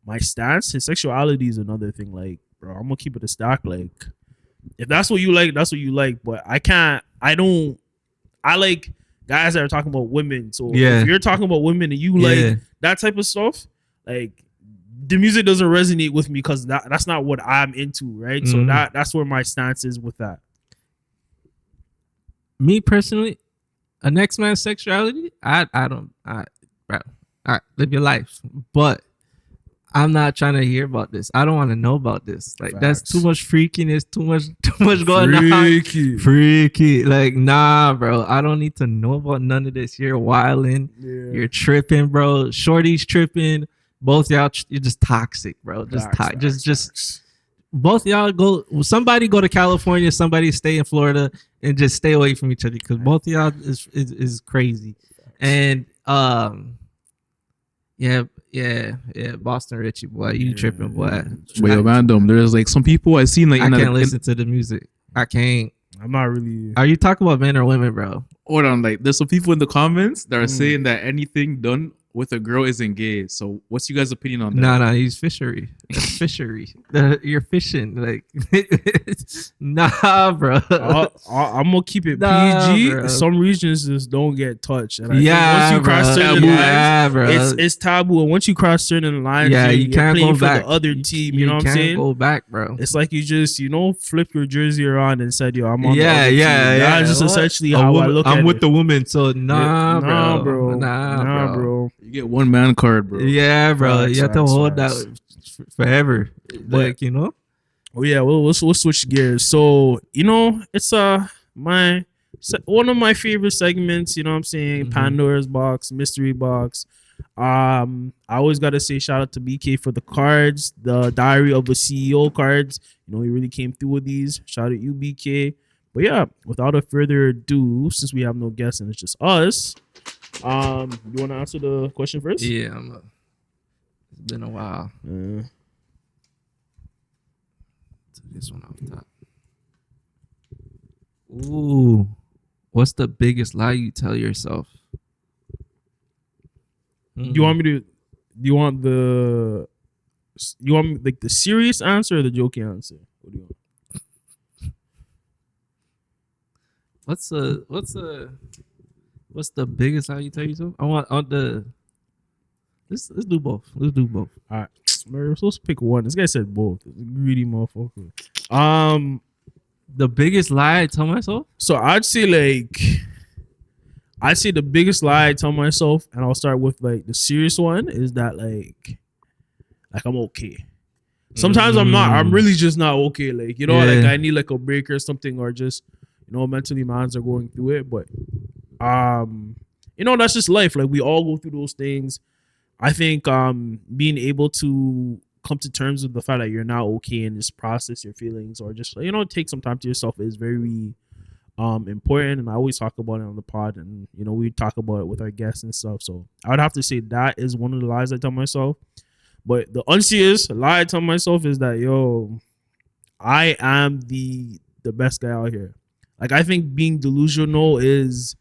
Speaker 1: my stance. His sexuality is another thing. Like, bro, I'm gonna keep it a stack. Like, if that's what you like, that's what you like. But I like guys that are talking about women. So if you're talking about women and you like that type of stuff, like the music doesn't resonate with me because that's not what I'm into, right? So that's where my stance is with that.
Speaker 2: Me personally, a next man's sexuality, bro. All right, live your life. But I'm not trying to hear about this. I don't want to know about this. Like, that's too much freakiness, too much going on. Freaky. Like, nah, bro. I don't need to know about none of this. You're wilding. Yeah. You're tripping, bro. Shorty's tripping. Both y'all, you're just toxic, bro. Just both y'all go. Somebody go to California. Somebody stay in Florida and just stay away from each other because both of y'all is crazy. And Yeah, Boston Richie, boy, you tripping, boy.
Speaker 3: Wait, random. There's like some people I seen like
Speaker 2: I can't listen to the music. I can't.
Speaker 1: I'm not really.
Speaker 2: Are you talking about men or women, bro?
Speaker 3: Hold on, like there's some people in the comments that are saying that anything done with a girl isn't gay. So what's you guys' opinion on that?
Speaker 2: Nah, he's fishery. That's fishery. You're fishing, like nah, bro.
Speaker 1: I'm gonna keep it PG. Bro. Some regions just don't get touched. And once you cross certain lines,
Speaker 2: bro.
Speaker 1: It's taboo. And once you cross certain lines,
Speaker 2: you can't go back.
Speaker 1: For the other team, you know what I'm saying?
Speaker 2: Go back, bro.
Speaker 1: It's like you just flip your jersey around and said, "Yo, I'm on."
Speaker 2: Yeah.
Speaker 1: That's just essentially how I look at it.
Speaker 2: I'm with the woman, so nah,
Speaker 1: bro. You
Speaker 3: get one man card, bro.
Speaker 2: Yeah, bro. You have to hold that forever. Like,
Speaker 1: Oh yeah, we'll switch gears. So, it's one of my favorite segments, you know what I'm saying? Pandora's Box, Mystery Box. I always gotta say shout out to BK for the cards, the Diary of a CEO cards. He really came through with these. Shout out you, BK. But yeah, without a further ado, since we have no guests and it's just us, you want to answer the question first?
Speaker 2: Yeah, it's been a while. Took this one off top. Ooh, what's the biggest lie you tell yourself?
Speaker 1: You want me like the serious answer or the joking answer? What do you want?
Speaker 2: What's the biggest lie you tell yourself? I want the. Let's do both. All right,
Speaker 1: we're supposed to pick one. This guy said both. Greedy motherfucker.
Speaker 2: The biggest lie I tell myself?
Speaker 1: So I'd say the biggest lie I tell myself, and I'll start with like the serious one, is that like I'm okay. Sometimes I'm not. I'm really just not okay. Like, like I need like a break or something, or just mentally minds are going through it. But that's just life. Like, we all go through those things. I think being able to come to terms with the fact that you're not okay and just process your feelings, or just take some time to yourself, is very important. And I always talk about it on the pod, and we talk about it with our guests and stuff. So I would have to say that is one of the lies I tell myself. But the unserious lie I tell myself is that I am the best guy out here. Like, I think being delusional is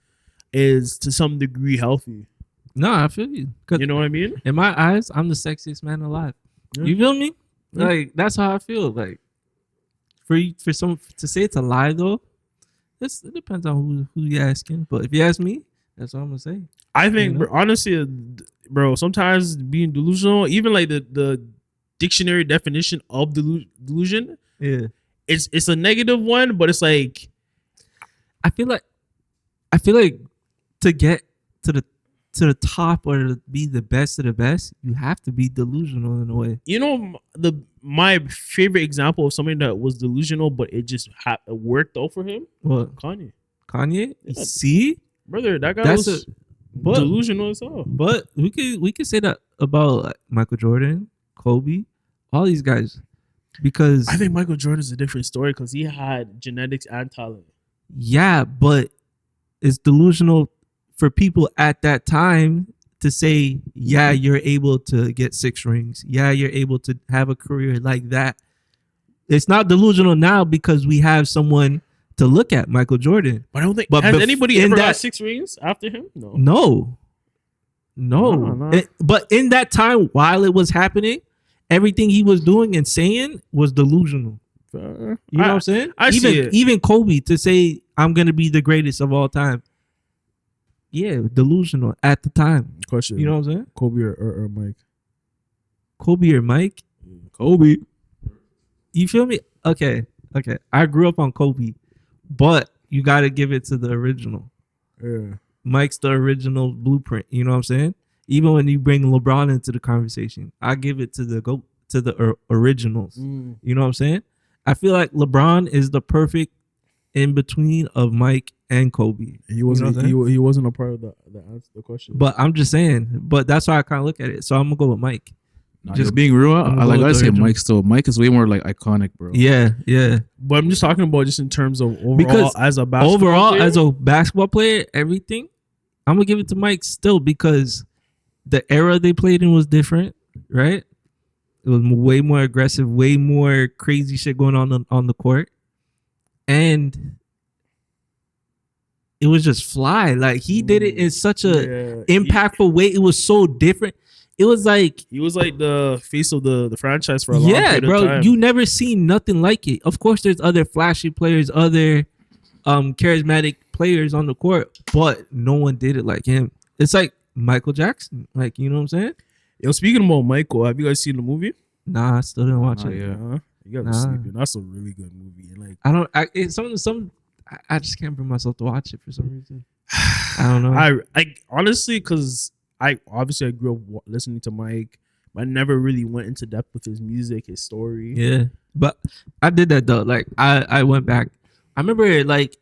Speaker 1: to some degree healthy.
Speaker 2: No, I feel you.
Speaker 1: You know what I mean?
Speaker 2: In my eyes, I'm the sexiest man alive. Yeah. You feel me? Yeah. Like, that's how I feel. Like, for some to say it's a lie though, it depends on who you're asking. But if you ask me, that's what I'm gonna say.
Speaker 1: I think, honestly, bro, sometimes being delusional, even like the dictionary definition of delusion, it's a negative one, but it's like,
Speaker 2: I feel like to get to the top or to be the best of the best, you have to be delusional in a way. My favorite example of something that was delusional, but it just worked out for him. What?
Speaker 1: Kanye.
Speaker 2: Yeah. See,
Speaker 1: brother, that guy was delusional as well.
Speaker 2: But we could say that about like Michael Jordan, Kobe, all these guys, because
Speaker 1: I think Michael Jordan is a different story because he had genetics and talent.
Speaker 2: Yeah, but it's delusional for people at that time to say, yeah, you're able to get 6 rings. Yeah, you're able to have a career like that. It's not delusional now because we have someone to look at, Michael Jordan.
Speaker 1: But I don't think has anybody ever got 6 rings after him? No.
Speaker 2: But in that time, while it was happening, everything he was doing and saying was delusional. You know what I'm saying? Even Kobe to say I'm gonna be the greatest of all time. Yeah, delusional at the time.
Speaker 1: Question.
Speaker 2: You know what I'm saying?
Speaker 1: Kobe or Mike?
Speaker 2: Kobe or Mike?
Speaker 1: Kobe.
Speaker 2: You feel me? Okay. I grew up on Kobe, but you gotta give it to the original.
Speaker 1: Yeah.
Speaker 2: Mike's the original blueprint. You know what I'm saying? Even when you bring LeBron into the conversation, I give it to the originals. You know what I'm saying? I feel like LeBron is the perfect in between of Mike and Kobe.
Speaker 1: He wasn't. He wasn't a part of the answer the question.
Speaker 2: But I'm just saying. But that's why I kind of look at it. So I'm gonna go with Mike.
Speaker 3: Just being real, I say Mike still. Mike is way more like iconic, bro.
Speaker 2: Yeah.
Speaker 1: But I'm just talking about just in terms of overall as a basketball player,
Speaker 2: everything. I'm gonna give it to Mike still because the era they played in was different, right? It was way more aggressive, way more crazy shit going on the court. And it was just fly. Like, he did it in such a impactful way. It was so different. It was like
Speaker 1: he was like the face of the franchise for a long period of time. Yeah, bro.
Speaker 2: You never seen nothing like it. Of course, there's other flashy players, other charismatic players on the court, but no one did it like him. It's like Michael Jackson. Like, you know what I'm saying?
Speaker 1: Yo, speaking about Michael, have you guys seen the movie?
Speaker 2: Nah, I still didn't watch it.
Speaker 1: Yeah, you gotta sleep. That's a really good movie. And like,
Speaker 2: I just can't bring myself to watch it for some reason. I don't know.
Speaker 1: I honestly, because I grew up listening to Mike, but I never really went into depth with his music, his story.
Speaker 2: Yeah, but I did that though. Like, I went back. I remember like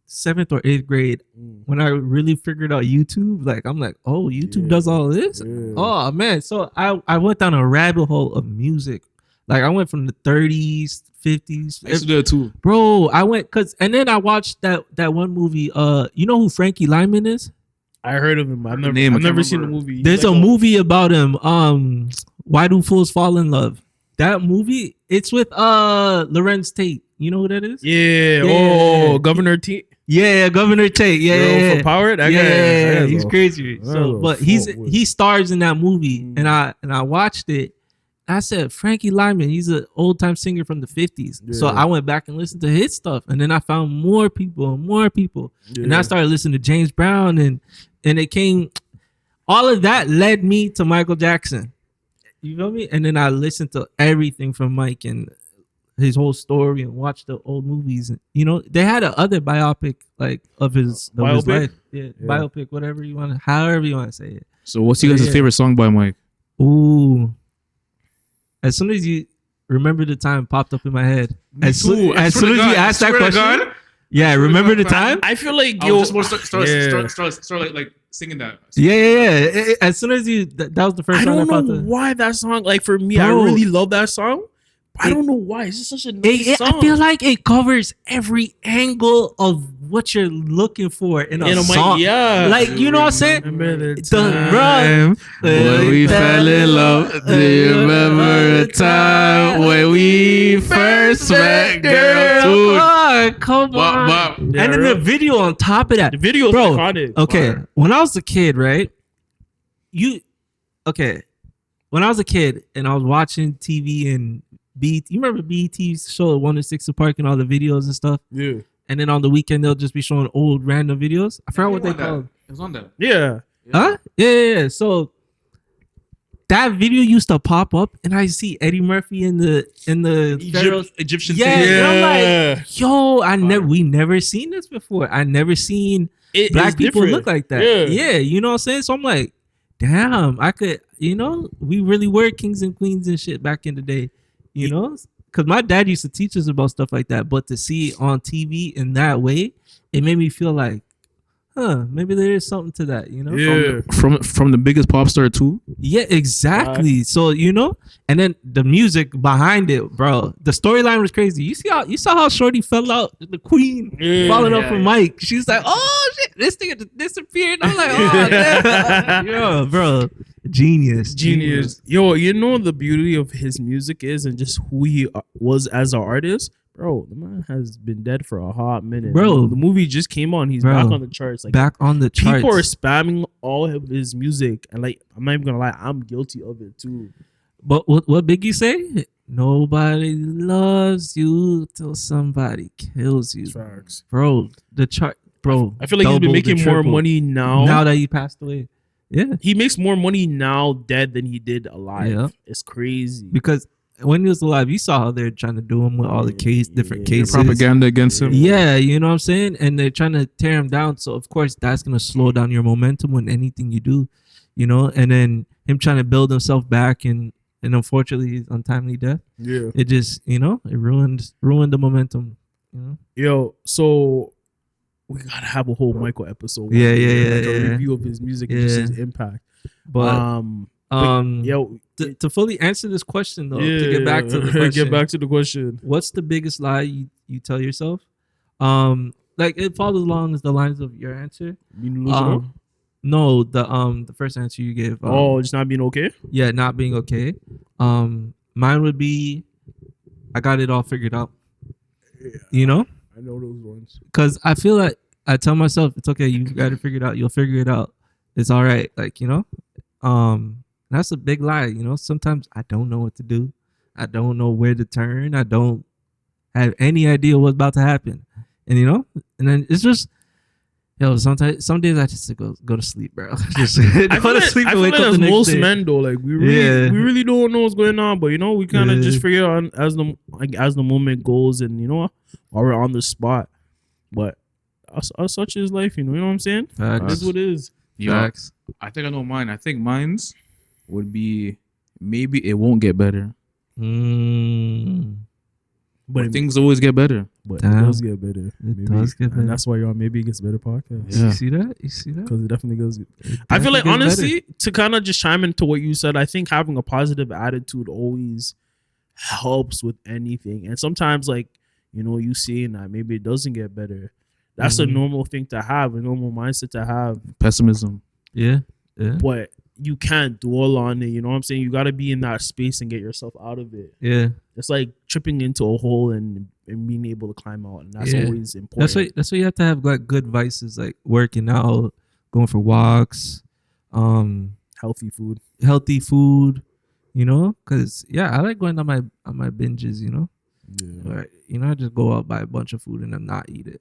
Speaker 2: 7th or 8th grade when I really figured out YouTube. Like, I'm like, oh, YouTube does all of this. Yeah. Oh man, so I went down a rabbit hole of music. Like, I went from the 30s, 50s.
Speaker 3: I used to do it too,
Speaker 2: bro. I went and then I watched that one movie. You know who Frankie Lyman is?
Speaker 1: I heard of him. I've never seen the movie.
Speaker 2: There's a movie about him. Why Do Fools Fall in Love? That movie. It's with Lorenz Tate. You know who that is?
Speaker 1: Yeah. Oh, Governor Tate.
Speaker 2: Yeah, Governor Tate. Yeah.
Speaker 1: For power. That
Speaker 2: guy, he's crazy. So, but he stars in that movie, and I watched it. I said, Frankie Lyman, he's an old time singer from the 50s. Yeah. So I went back and listened to his stuff, and then I found more people. Yeah. And I started listening to James Brown, and it came. All of that led me to Michael Jackson. You feel me? And then I listened to everything from Mike and his whole story and watch the old movies. And, you know, they had a other biopic like of his life. Yeah, biopic, whatever you want, however you want to say it.
Speaker 3: So what's you guys' favorite song by Mike?
Speaker 2: Ooh, as soon as you remember the time popped up in my head. As soon as you asked that question. Yeah, remember the time?
Speaker 1: I feel like
Speaker 3: you start like singing that.
Speaker 2: Yeah. As soon as that was the first
Speaker 1: song. I don't know why that song. Like for me, I really love that song. I don't know why. It's just such a nice song.
Speaker 2: I feel like it covers every angle of what you're looking for in a song.
Speaker 1: Yeah,
Speaker 2: like you know what I'm saying.
Speaker 3: When we fell in love. Do you remember the time when we first met, girl?
Speaker 2: Come on. Yeah, and then the video on top of that.
Speaker 1: The video is iconic.
Speaker 2: Okay, when I was a kid, right? When I was a kid and I was watching TV and BET, you remember BET's show 106 Park and all the videos and stuff?
Speaker 1: Yeah.
Speaker 2: And then on the weekend they'll just be showing old random videos. I forgot what they called.
Speaker 3: It was on that.
Speaker 1: Yeah.
Speaker 2: Huh? Yeah. So that video used to pop up, and I see Eddie Murphy in the
Speaker 3: Egyptian.
Speaker 2: Yeah. And I'm like, yo, we never seen this before. I never seen black people look like that. Yeah. You know what I'm saying? So I'm like, damn, I could. You know, we really were kings and queens and shit back in the day. You know, because my dad used to teach us about stuff like that, but to see it on TV in that way, it made me feel like, maybe there is something to that, you know?
Speaker 1: Yeah.
Speaker 3: From the biggest pop star too.
Speaker 2: Yeah, exactly. So, you know, and then the music behind it, bro. The storyline was crazy. You saw how Shorty fell out, the queen falling up from Mike. She's like, oh shit, this thing disappeared. I'm like, oh damn. Yo, bro. Genius.
Speaker 1: Yo, you know the beauty of his music is, and just who he was as an artist. Bro, the man has been dead for a hot minute.
Speaker 2: Bro,
Speaker 1: the movie just came on. He's back on the charts. Like,
Speaker 2: back on the charts.
Speaker 1: People are spamming all of his music, and like, I'm not even gonna lie, I'm guilty of it too.
Speaker 2: But what Biggie say? Nobody loves you till somebody kills you.
Speaker 1: Facts.
Speaker 2: Bro, the chart, bro.
Speaker 1: I feel like he's been making more money now.
Speaker 2: Now that he passed away. Yeah.
Speaker 1: He makes more money now dead than he did alive.
Speaker 2: Yeah.
Speaker 1: It's crazy.
Speaker 2: Because when he was alive, you saw how they're trying to do him with all the different cases.
Speaker 3: Propaganda against him.
Speaker 2: Yeah, you know what I'm saying? And they're trying to tear him down. So, of course, that's going to slow down your momentum with anything you do, you know? And then him trying to build himself back and unfortunately, his untimely death.
Speaker 1: Yeah.
Speaker 2: It just, you know, it ruined the momentum, you know?
Speaker 1: Yo, so we gotta have a whole Michael episode.
Speaker 2: Yeah.
Speaker 1: A review of his music and just his impact.
Speaker 2: But yo, to fully answer this question though, to get back to the question, what's the biggest lie you tell yourself? Like it follows along the lines of your answer. No, the first answer you gave.
Speaker 1: Just not being okay.
Speaker 2: Yeah, not being okay. Mine would be, I got it all figured out.
Speaker 1: Yeah,
Speaker 2: you know.
Speaker 1: I know those ones. Because
Speaker 2: I feel like I tell myself it's okay. You got to figure it out. You'll figure it out. It's all right. Like, you know, that's a big lie. You know, sometimes I don't know what to do. I don't know where to turn. I don't have any idea what's about to happen. And, you know, and then it's just, some days I just go to sleep, bro. Just go to sleep and wake up the next
Speaker 1: most
Speaker 2: day.
Speaker 1: Men though, like we really don't know what's going on, but you know, we kind of just figure out as the moment goes, and you know, while we're on the spot. But such is life, you know what I'm saying?
Speaker 2: Facts.
Speaker 1: That's what it is.
Speaker 3: Facts. I think I know mine. I think mine's would be maybe it won't get better. But things always get better.
Speaker 1: But it does get better.
Speaker 2: It does get better.
Speaker 1: And that's why you're on Maybe It Gets Better podcast.
Speaker 2: Yeah. You see that?
Speaker 1: Because it definitely goes. I feel like, honestly, to kind of just chime into what you said, I think having a positive attitude always helps with anything. And sometimes, like, you know, you see that maybe it doesn't get better. That's a normal thing to have, a normal mindset to have.
Speaker 3: Pessimism.
Speaker 2: Yeah.
Speaker 1: But you can't dwell on it. You know what I'm saying? You got to be in that space and get yourself out of it.
Speaker 2: Yeah.
Speaker 1: It's like tripping into a hole and being able to climb out. And that's always important.
Speaker 2: That's why you have to have like good vices, like working out, going for walks,
Speaker 1: healthy food,
Speaker 2: you know? Because, I like going on my binges, you know?
Speaker 1: Yeah.
Speaker 2: Right. You know, I just go out, buy a bunch of food and then not eat it.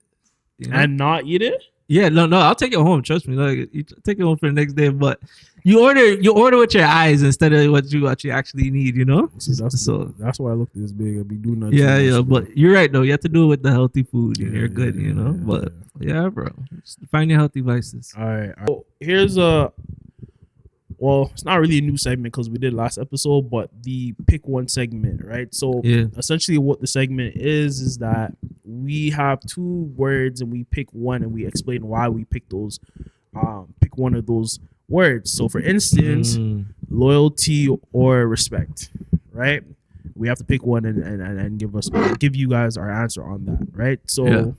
Speaker 2: You know?
Speaker 1: And not eat it?
Speaker 2: Yeah, no, I'll take it home. Trust me. Like, you take it home for the next day, but you order with your eyes instead of what you actually need. You know.
Speaker 1: That's why I look this big. I be doing that.
Speaker 2: Yeah, but you're right though. You have to do it with the healthy food, and you're good. You know. But yeah, bro, just find your healthy vices.
Speaker 1: All right. So here's a. Well, it's not really a new segment because we did last episode, but the pick one segment, right? So essentially what the segment is that we have two words and we pick one and we explain why we pick those, pick one of those words. So for instance, loyalty or respect, right? We have to pick one and give you guys our answer on that, right? So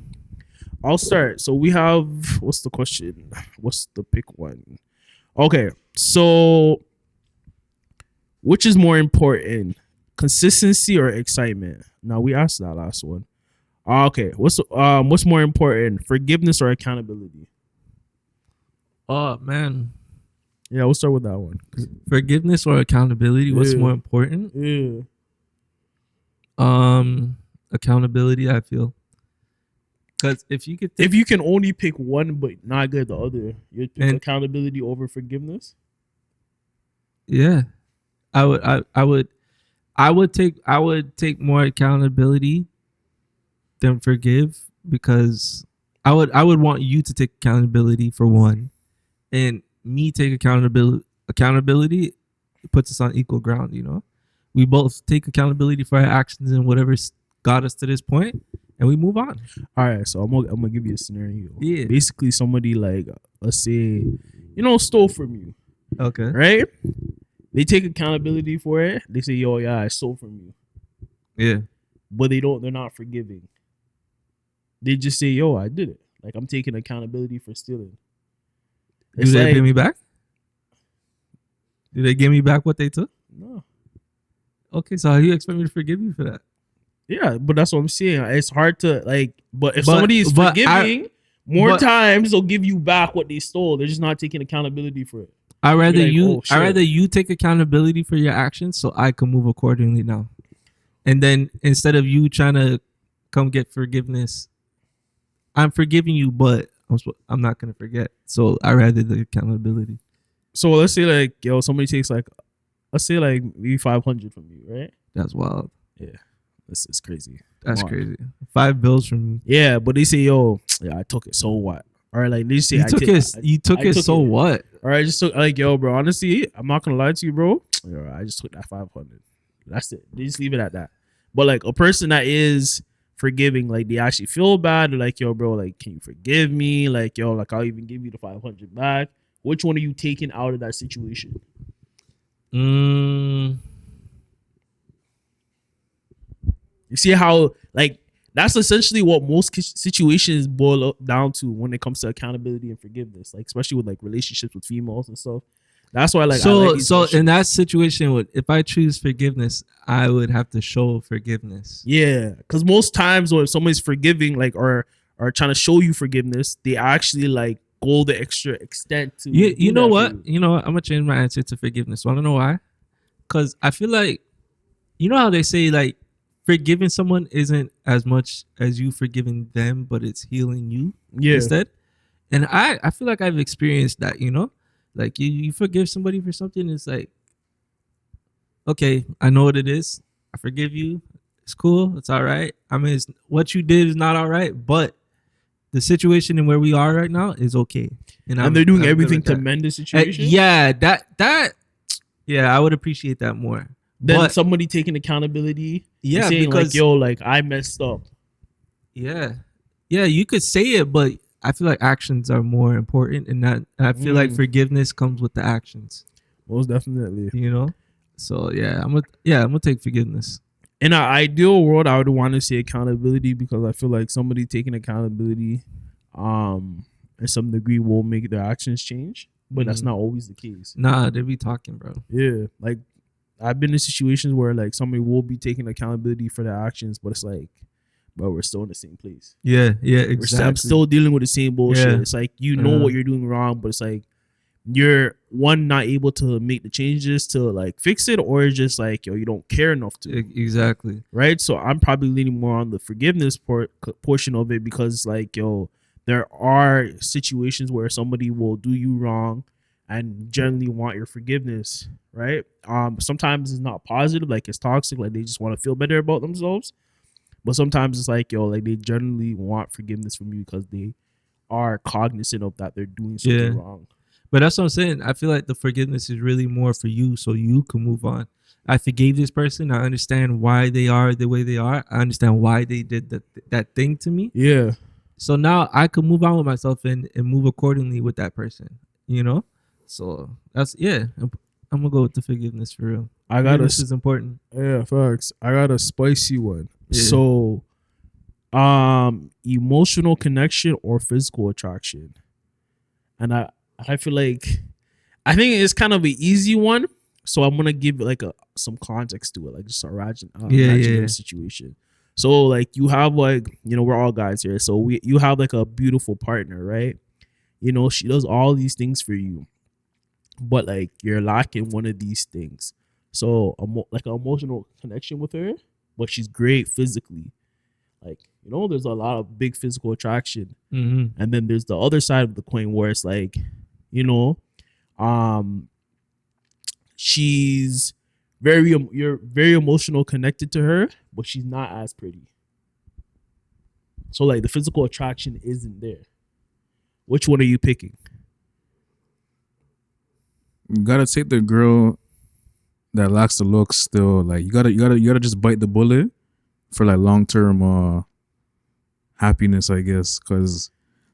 Speaker 1: I'll start. So we have, what's the question? What's the pick one? Okay, so which is more important, consistency or excitement? Now we asked that last one. Okay, what's more important, forgiveness or accountability?
Speaker 2: Oh man,
Speaker 1: yeah, we'll start with that one.
Speaker 2: Forgiveness or accountability? What's more important? Accountability. I feel. Because if you can only pick one but not get the other, you'd pick accountability over forgiveness. Yeah, I would take more accountability than forgive, because I would want you to take accountability for one, and me take accountability puts us on equal ground. You know, we both take accountability for our actions and whatever's got us to this point, and we move on.
Speaker 1: All right, so I'm gonna give you a scenario.
Speaker 2: Yeah.
Speaker 1: Basically, somebody like, let's say, stole from you.
Speaker 2: Okay.
Speaker 1: Right? They take accountability for it. They say, "Yo, yeah, I stole from you."
Speaker 2: Yeah.
Speaker 1: But they're not forgiving. They just say, "Yo, I did it. Like, I'm taking accountability for stealing."
Speaker 2: Do they pay me back? Do they give me back what they took?
Speaker 1: No.
Speaker 2: Okay, so how do you expect me to forgive you for that?
Speaker 1: Yeah, but that's what I'm saying. It's hard to but if somebody is forgiving, more times they'll give you back what they stole. They're just not taking accountability for it.
Speaker 2: I'd rather you take accountability for your actions so I can move accordingly now. And then instead of you trying to come get forgiveness, I'm forgiving you, but I'm not gonna forget. So I rather the accountability.
Speaker 1: So let's say somebody takes let's say maybe 500 from you, right?
Speaker 2: That's wild.
Speaker 1: Yeah. This is crazy.
Speaker 2: That's crazy. 5 bills from me.
Speaker 1: Yeah, but they say, "Yo, yeah, I took it. So what?" Or they say,
Speaker 2: "You took it. So what?"
Speaker 1: Or I just took "Yo, bro. Honestly, I'm not gonna lie to you, bro. Yo, I just took that 500. That's it. They just leave it at that. But a person that is forgiving, they actually feel bad. They're "Yo, bro, can you forgive me? Yo, I'll even give you the 500 back." Which one are you taking out of that situation? You see how that's essentially what most situations boil down to when it comes to accountability and forgiveness, especially with relationships with females and stuff. That's why
Speaker 2: so in that situation, if I choose forgiveness, I would have to show forgiveness.
Speaker 1: Yeah, because most times when somebody's forgiving or trying to show you forgiveness, they actually go the extra extent to.
Speaker 2: You know what? I'm gonna change my answer to forgiveness. Want to know why? Because I feel how they say forgiving someone isn't as much as you forgiving them, but it's healing you instead. And I feel like I've experienced that, you forgive somebody for something. It's okay, I know what it is. I forgive you. It's cool. It's all right. I mean, what you did is not all right, but the situation and where we are right now is okay.
Speaker 1: And they're doing everything to mend the situation.
Speaker 2: I would appreciate that more.
Speaker 1: Then somebody taking accountability.
Speaker 2: Yeah,
Speaker 1: saying
Speaker 2: because
Speaker 1: I messed up.
Speaker 2: Yeah, you could say it, but I feel like actions are more important, and I feel like forgiveness comes with the actions.
Speaker 1: Most definitely.
Speaker 2: So I'm gonna take forgiveness.
Speaker 1: In an ideal world, I would want to say accountability, because I feel like somebody taking accountability, in some degree, will make their actions change. But that's not always the case.
Speaker 2: Nah, they be talking, bro.
Speaker 1: Yeah, I've been in situations where somebody will be taking accountability for their actions, but it's but we're still in the same place.
Speaker 2: Yeah, exactly.
Speaker 1: I'm still dealing with the same bullshit. Yeah. It's what you're doing wrong, but it's you're not able to make the changes to fix it, or just you don't care enough to.
Speaker 2: Exactly.
Speaker 1: Right. So I'm probably leaning more on the forgiveness portion of it, because there are situations where somebody will do you wrong and generally want your forgiveness, right? Sometimes it's not positive, like it's toxic, like they just want to feel better about themselves. But sometimes it's like, yo, like they generally want forgiveness from you because they are cognizant of that they're doing something wrong.
Speaker 2: But that's what I'm saying. I feel like the forgiveness is really more for you so you can move on. I forgave this person. I understand why they are the way they are. I understand why they did that thing to me.
Speaker 1: Yeah.
Speaker 2: So now I can move on with myself and move accordingly with that person, you know? So that's, I'm going to go with the forgiveness for real. This is important.
Speaker 1: Yeah, facts. I got a spicy one. Yeah. So, emotional connection or physical attraction, and I feel like I think it's kind of an easy one. So I'm gonna give like some context to it, like just imagine a situation. So like you have like, you know, we're all guys here, so you have like a beautiful partner, right? You know, she does all these things for you, but like you're lacking one of these things. So like an emotional connection with her, but she's great physically. Like, you know, there's a lot of big physical attraction. Mm-hmm. And then there's the other side of the coin where it's like, you know, you're very emotional connected to her, but she's not as pretty. So like the physical attraction isn't there. Which one are you picking?
Speaker 3: You gotta take the girl that lacks the looks still. Like you gotta just bite the bullet for like long-term happiness, I guess. Because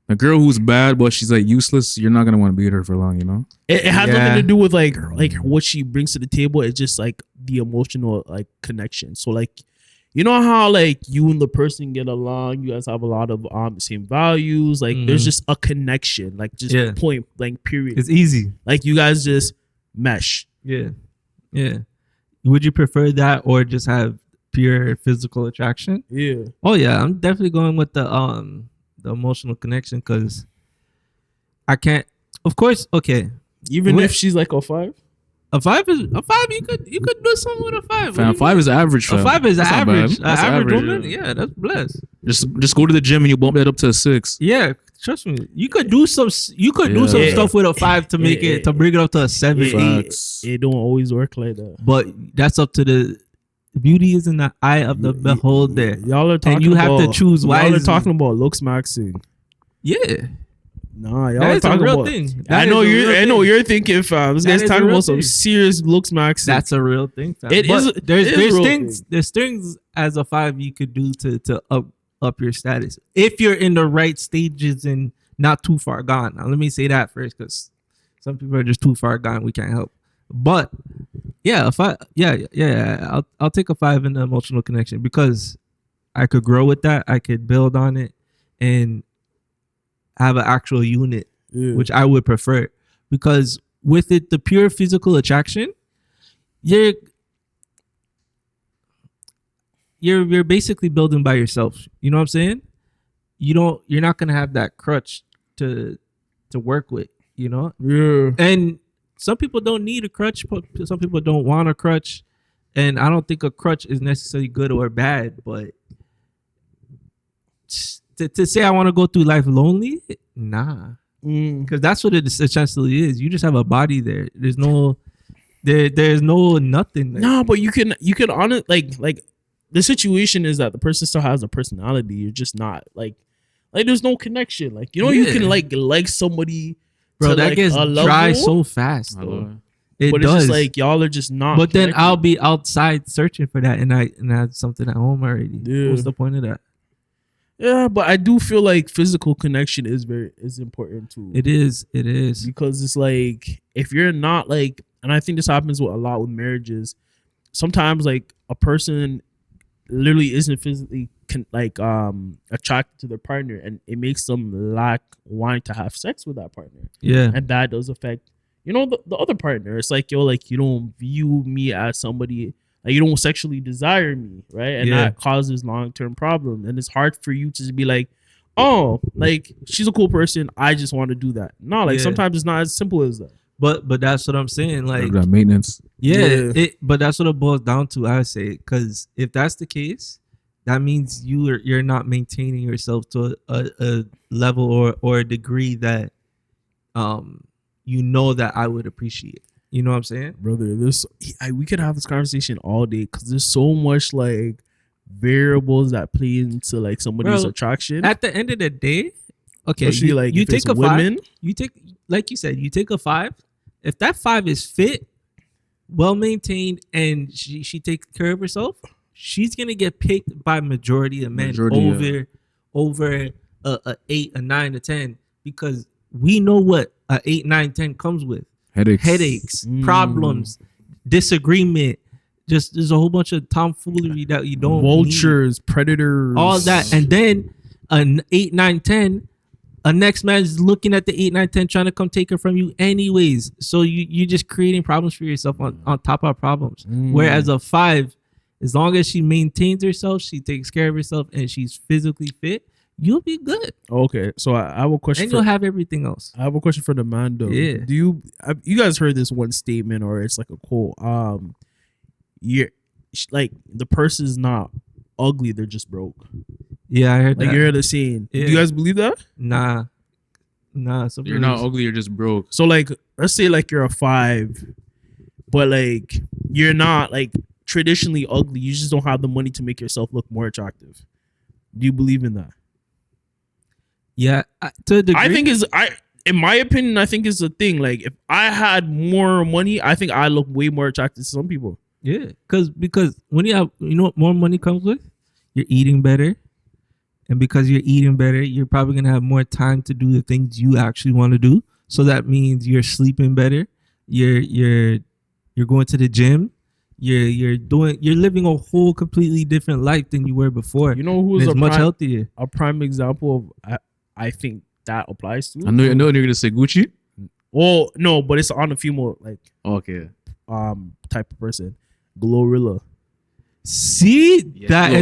Speaker 3: a girl who's bad but she's like useless, you're not gonna want to be with her for long, you know.
Speaker 1: It has nothing to do with like what she brings to the table. It's just like the emotional like connection. So like, you know how like you and the person get along, you guys have a lot of the same values, like there's just a connection, like just point blank period.
Speaker 2: It's easy.
Speaker 1: Like you guys just mesh.
Speaker 2: Yeah. Would you prefer that or just have pure physical attraction?
Speaker 1: Yeah.
Speaker 2: Oh yeah, I'm definitely going with the emotional connection because I can't. Of course, okay.
Speaker 1: Even if she's like a 5.
Speaker 2: A 5 is a 5. You could do something with a 5.
Speaker 3: Fam, 5 is average. Fam.
Speaker 2: A 5 is average.
Speaker 3: That's
Speaker 2: average woman.
Speaker 3: Yeah.
Speaker 2: Yeah, that's blessed.
Speaker 3: Just go to the gym and you bump that up to a 6.
Speaker 2: Yeah, trust me. You could do some. You could do some stuff with a 5 to make it to bring it up to a 7.
Speaker 1: It don't always work like that.
Speaker 2: But that's up to the. Beauty is in the eye of the beholder.
Speaker 1: Y'all are talking
Speaker 2: and you have to choose wisely.
Speaker 1: Y'all are talking about looks maxing.
Speaker 2: Yeah.
Speaker 1: Nah, y'all are talking
Speaker 2: real
Speaker 1: about.
Speaker 2: Thing.
Speaker 1: I know you're thinking, fam. This guy's talking about some serious looks maxing.
Speaker 2: That's a real thing, fam. There's things as a 5 you could do to up your status if you're in the right stages and not too far gone. Now let me say that first because some people are just too far gone. We can't help. But yeah, I'll take a 5 in the emotional connection because I could grow with that. I could build on it and have an actual unit, which I would prefer. Because with it, the pure physical attraction, you're basically building by yourself. You know what I'm saying? You're not gonna have that crutch to work with. You know?
Speaker 1: Yeah.
Speaker 2: And some people don't need a crutch. Some people don't want a crutch. And I don't think a crutch is necessarily good or bad. But to say I want to go through life lonely, nah. Because that's what it essentially is. You just have a body there. There's no nothing there.
Speaker 1: No, but you can on it like the situation is that the person still has a personality. You're just not like there's no connection. Like, you know, you can like somebody.
Speaker 2: Bro, that gets dry so fast, though. It
Speaker 1: but
Speaker 2: does.
Speaker 1: It's just like y'all are just not.
Speaker 2: But then I'll be outside searching for that, and I have something at home already. Yeah. What's the point of that?
Speaker 1: Yeah, but I do feel like physical connection is important too.
Speaker 2: It is
Speaker 1: because it's like if you're not like, and I think this happens with a lot with marriages. Sometimes like a person literally isn't physically attracted to their partner, and it makes them lack wanting to have sex with that partner.
Speaker 2: Yeah,
Speaker 1: and that does affect, you know, the other partner. It's like, yo, like you don't view me as somebody, like you don't sexually desire me, right? And that causes long-term problems, and it's hard for you to just be like, oh, like she's a cool person, I just want to do that. No, like sometimes it's not as simple as that.
Speaker 2: But that's what I'm saying. Like
Speaker 3: that maintenance.
Speaker 2: Yeah. But that's what it boils down to. I say, because if that's the case, that means you're not maintaining yourself to a level or a degree that that I would appreciate. You know what I'm saying,
Speaker 1: brother? We could have this conversation all day because there's so much like variables that play into like somebody's attraction.
Speaker 2: At the end of the day, okay,
Speaker 1: you take a women, 5.
Speaker 2: You take, like you said, you take a 5. If that 5 is fit, well maintained, and she takes care of herself, she's gonna get picked by majority of men over a 8, a 9, a 10, because we know what a 8, 9, 10 comes with: headaches, problems, disagreement. Just there's a whole bunch of tomfoolery that you don't
Speaker 1: vultures, predators,
Speaker 2: all that, and then an 8, 9, 10. A next man is looking at the 8, 9, 10 trying to come take her from you anyways. So you're just creating problems for yourself on top of problems. Whereas a 5, as long as she maintains herself, she takes care of herself, and she's physically fit, you'll be good.
Speaker 1: Okay, so I have a question.
Speaker 2: And you'll have everything else.
Speaker 1: I have a question for the man though. Yeah. Do you guys heard this one statement, or it's like a quote? You're like, the person's not ugly, they're just broke.
Speaker 2: Yeah, I heard that.
Speaker 1: Like, you heard the saying. Yeah. Do you guys believe that?
Speaker 2: Nah. So
Speaker 3: you're not ugly, you're just broke.
Speaker 1: So like, let's say like you're a 5, but like you're not like traditionally ugly. You just don't have the money to make yourself look more attractive. Do you believe in that?
Speaker 2: Yeah, to a degree.
Speaker 1: In my opinion, I think it's a thing. Like, if I had more money, I think I look way more attractive to some people.
Speaker 2: Yeah, because when you have, what more money comes with? You're eating better. And because you're eating better, you're probably going to have more time to do the things you actually want to do. So that means you're sleeping better. You're going to the gym. You're living a whole completely different life than you were before.
Speaker 1: You know who's
Speaker 2: much healthier?
Speaker 1: A prime example of I think that applies to.
Speaker 3: I know you're going to say Gucci.
Speaker 1: Well, no, but it's on a female
Speaker 3: okay
Speaker 1: type of person. Glorilla.
Speaker 2: See, that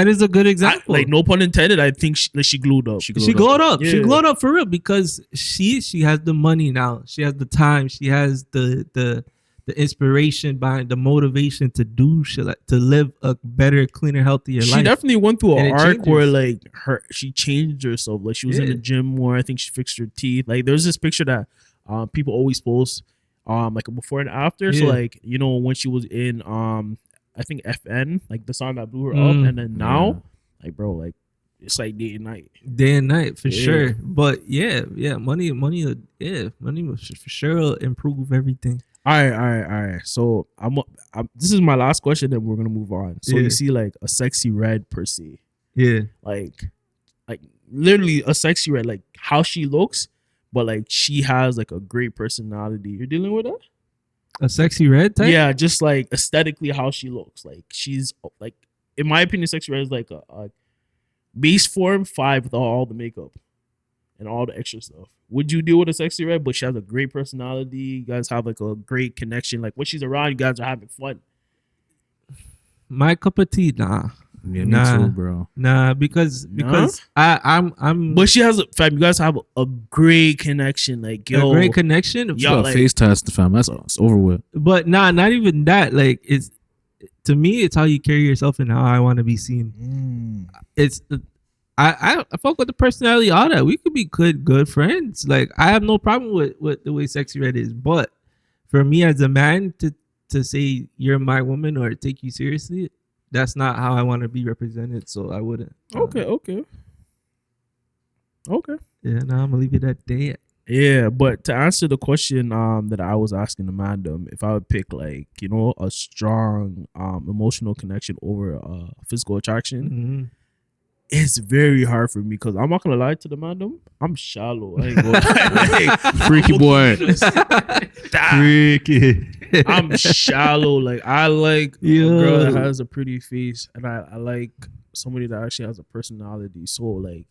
Speaker 2: is a good example.
Speaker 1: Like, no pun intended. I think she glued up.
Speaker 2: She glowed up. Yeah. She glowed up for real, because she has the money now. She has the time. She has the inspiration behind, the motivation to do shit, like, to live a better, cleaner, healthier life.
Speaker 1: She definitely went through an arc where like she changed herself. Like, she was in the gym more. I think she fixed her teeth. Like, there's this picture that people always post like a before and after. So like, when she was in I think FN, like the song that blew her up, and then now, like, bro, like, it's like day and night for sure. But money will for sure improve everything. All right. So this is my last question, and we're gonna move on. So you see, like, a sexy red per se, like literally a sexy red, like how she looks, but like she has like a great personality. You're dealing with her?
Speaker 2: A sexy red type?
Speaker 1: Yeah, just like aesthetically how she looks. Like, she's like, in my opinion, sexy red is like a base form 5 with all the makeup and all the extra stuff. Would you deal with a sexy red, but she has a great personality? You guys have like a great connection. Like, when she's around, you guys are having fun.
Speaker 2: My cup of tea, nah.
Speaker 3: Yeah, me too, bro.
Speaker 2: Nah, because I'm.
Speaker 1: But she has fam. You guys have a great connection, like, yo,
Speaker 2: a great connection.
Speaker 3: Yo, like, face test, fam. That's over with.
Speaker 2: But not even that. Like, it's, to me, it's how you carry yourself and how I want to be seen. It's I fuck with the personality, all that. We could be good friends. Like, I have no problem with the way sexy red is. But for me as a man to say you're my woman or take you seriously, that's not how I want to be represented, so I wouldn't.
Speaker 1: Okay.
Speaker 2: Yeah, now I'm gonna leave it at that.
Speaker 1: Yeah, but to answer the question that I was asking Amanda, if I would pick, like, a strong emotional connection over physical attraction, it's very hard for me, because I'm not gonna lie to the man. I'm shallow. I ain't gonna lie.
Speaker 3: Freaky boy.
Speaker 2: Freaky.
Speaker 1: I'm shallow. Like, I like a girl that has a pretty face, and I like somebody that actually has a personality. So, like,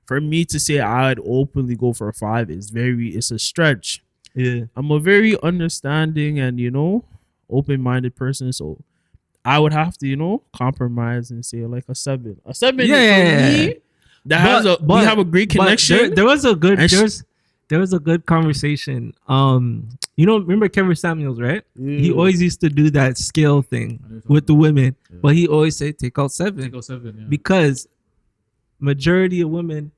Speaker 1: for me to say I'd openly go for a 5 it's a stretch.
Speaker 2: Yeah.
Speaker 1: I'm a very understanding and, open-minded person, so I would have to, compromise and say like a 7. A 7 for me, we have a great connection.
Speaker 2: There was a good conversation You know, remember Kevin Samuels, right?
Speaker 1: Yeah.
Speaker 2: He always used to do that scale thing with the women, but he always say take out 7.
Speaker 3: Take out 7, yeah.
Speaker 2: Because majority of women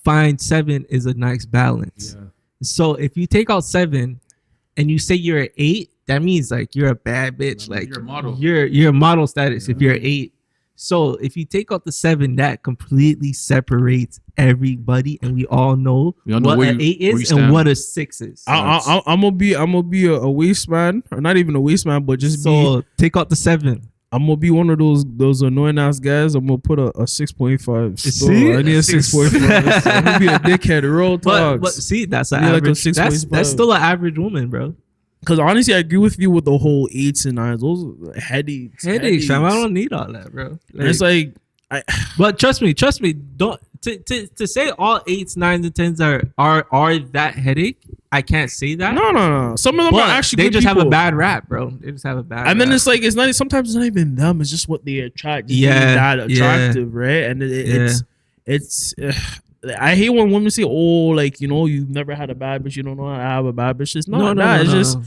Speaker 2: find 7 is a nice balance.
Speaker 3: Yeah.
Speaker 2: So if you take out 7 and you say you're an 8, that means like you're a bad bitch. Like
Speaker 3: you're a model.
Speaker 2: You're a model status if you're an 8. So if you take out the 7, that completely separates everybody, and we all know what an 8 is and what a 6 is.
Speaker 1: I'm gonna be a waste man, or not even a waste man, but just
Speaker 2: take out the 7.
Speaker 1: I'm gonna be one of those annoying ass guys. I'm gonna put a 6.5.
Speaker 2: See,
Speaker 1: I need a 6.5. I'm gonna be a dickhead. Real talk.
Speaker 2: But see, that's an average. Like that's still an average woman, bro.
Speaker 1: Because honestly, I agree with you with the whole 8s and 9s. Those are headaches.
Speaker 2: Fam. I don't need all that, bro.
Speaker 1: It's like,
Speaker 2: but trust me. Don't to say all 8s, 9s, and 10s are that headache. I can't say that.
Speaker 1: No. Some of them are actually.
Speaker 2: They just
Speaker 1: people.
Speaker 2: have a bad rap, bro. They just have a bad.
Speaker 1: And
Speaker 2: rap.
Speaker 1: then it's like sometimes it's not even them. It's just what they attract. That attractive, right? And it's. I hate when women say, "Oh, like you've never had a bad bitch, you don't know how to have a bad bitch." It's not that. It's just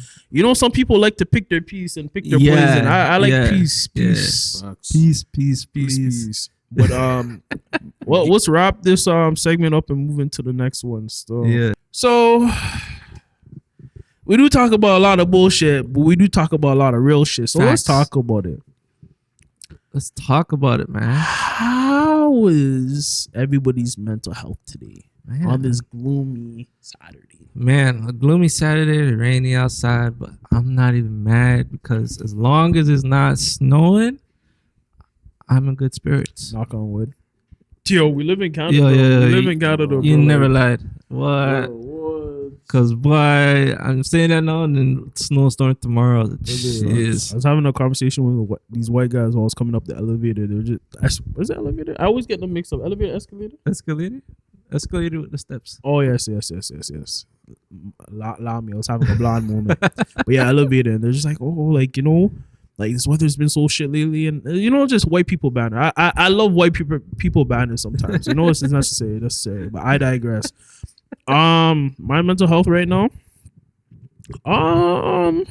Speaker 1: some people like to pick their piece and pick their poison. I like peace. But well, let's wrap this segment up and move into the next one. So we do talk about a lot of bullshit, but we do talk about a lot of real shit. So let's talk about it.
Speaker 2: Let's talk about it, man.
Speaker 1: How is everybody's mental health today on this gloomy Saturday?
Speaker 2: Man, a gloomy Saturday, rainy outside, but I'm not even mad because as long as it's not snowing, I'm in good spirits.
Speaker 1: Knock on wood. Yo, we live in Canada.
Speaker 2: We
Speaker 1: live in Canada.
Speaker 2: You never lied. What? Because, boy, I'm saying that now and then snowstorm tomorrow.
Speaker 1: I was having a conversation with these white guys while I was coming up the elevator. They're just, was it elevator? I always get them mixed up. Elevator, escalator?
Speaker 2: Escalator with the steps.
Speaker 1: Oh, yes. Allow me. I was having a blonde moment. But yeah, elevator. And they're just like, like this weather's been so shit lately, and just white people banner. I love white people banner sometimes. It's necessary. But I digress. My mental health right now. I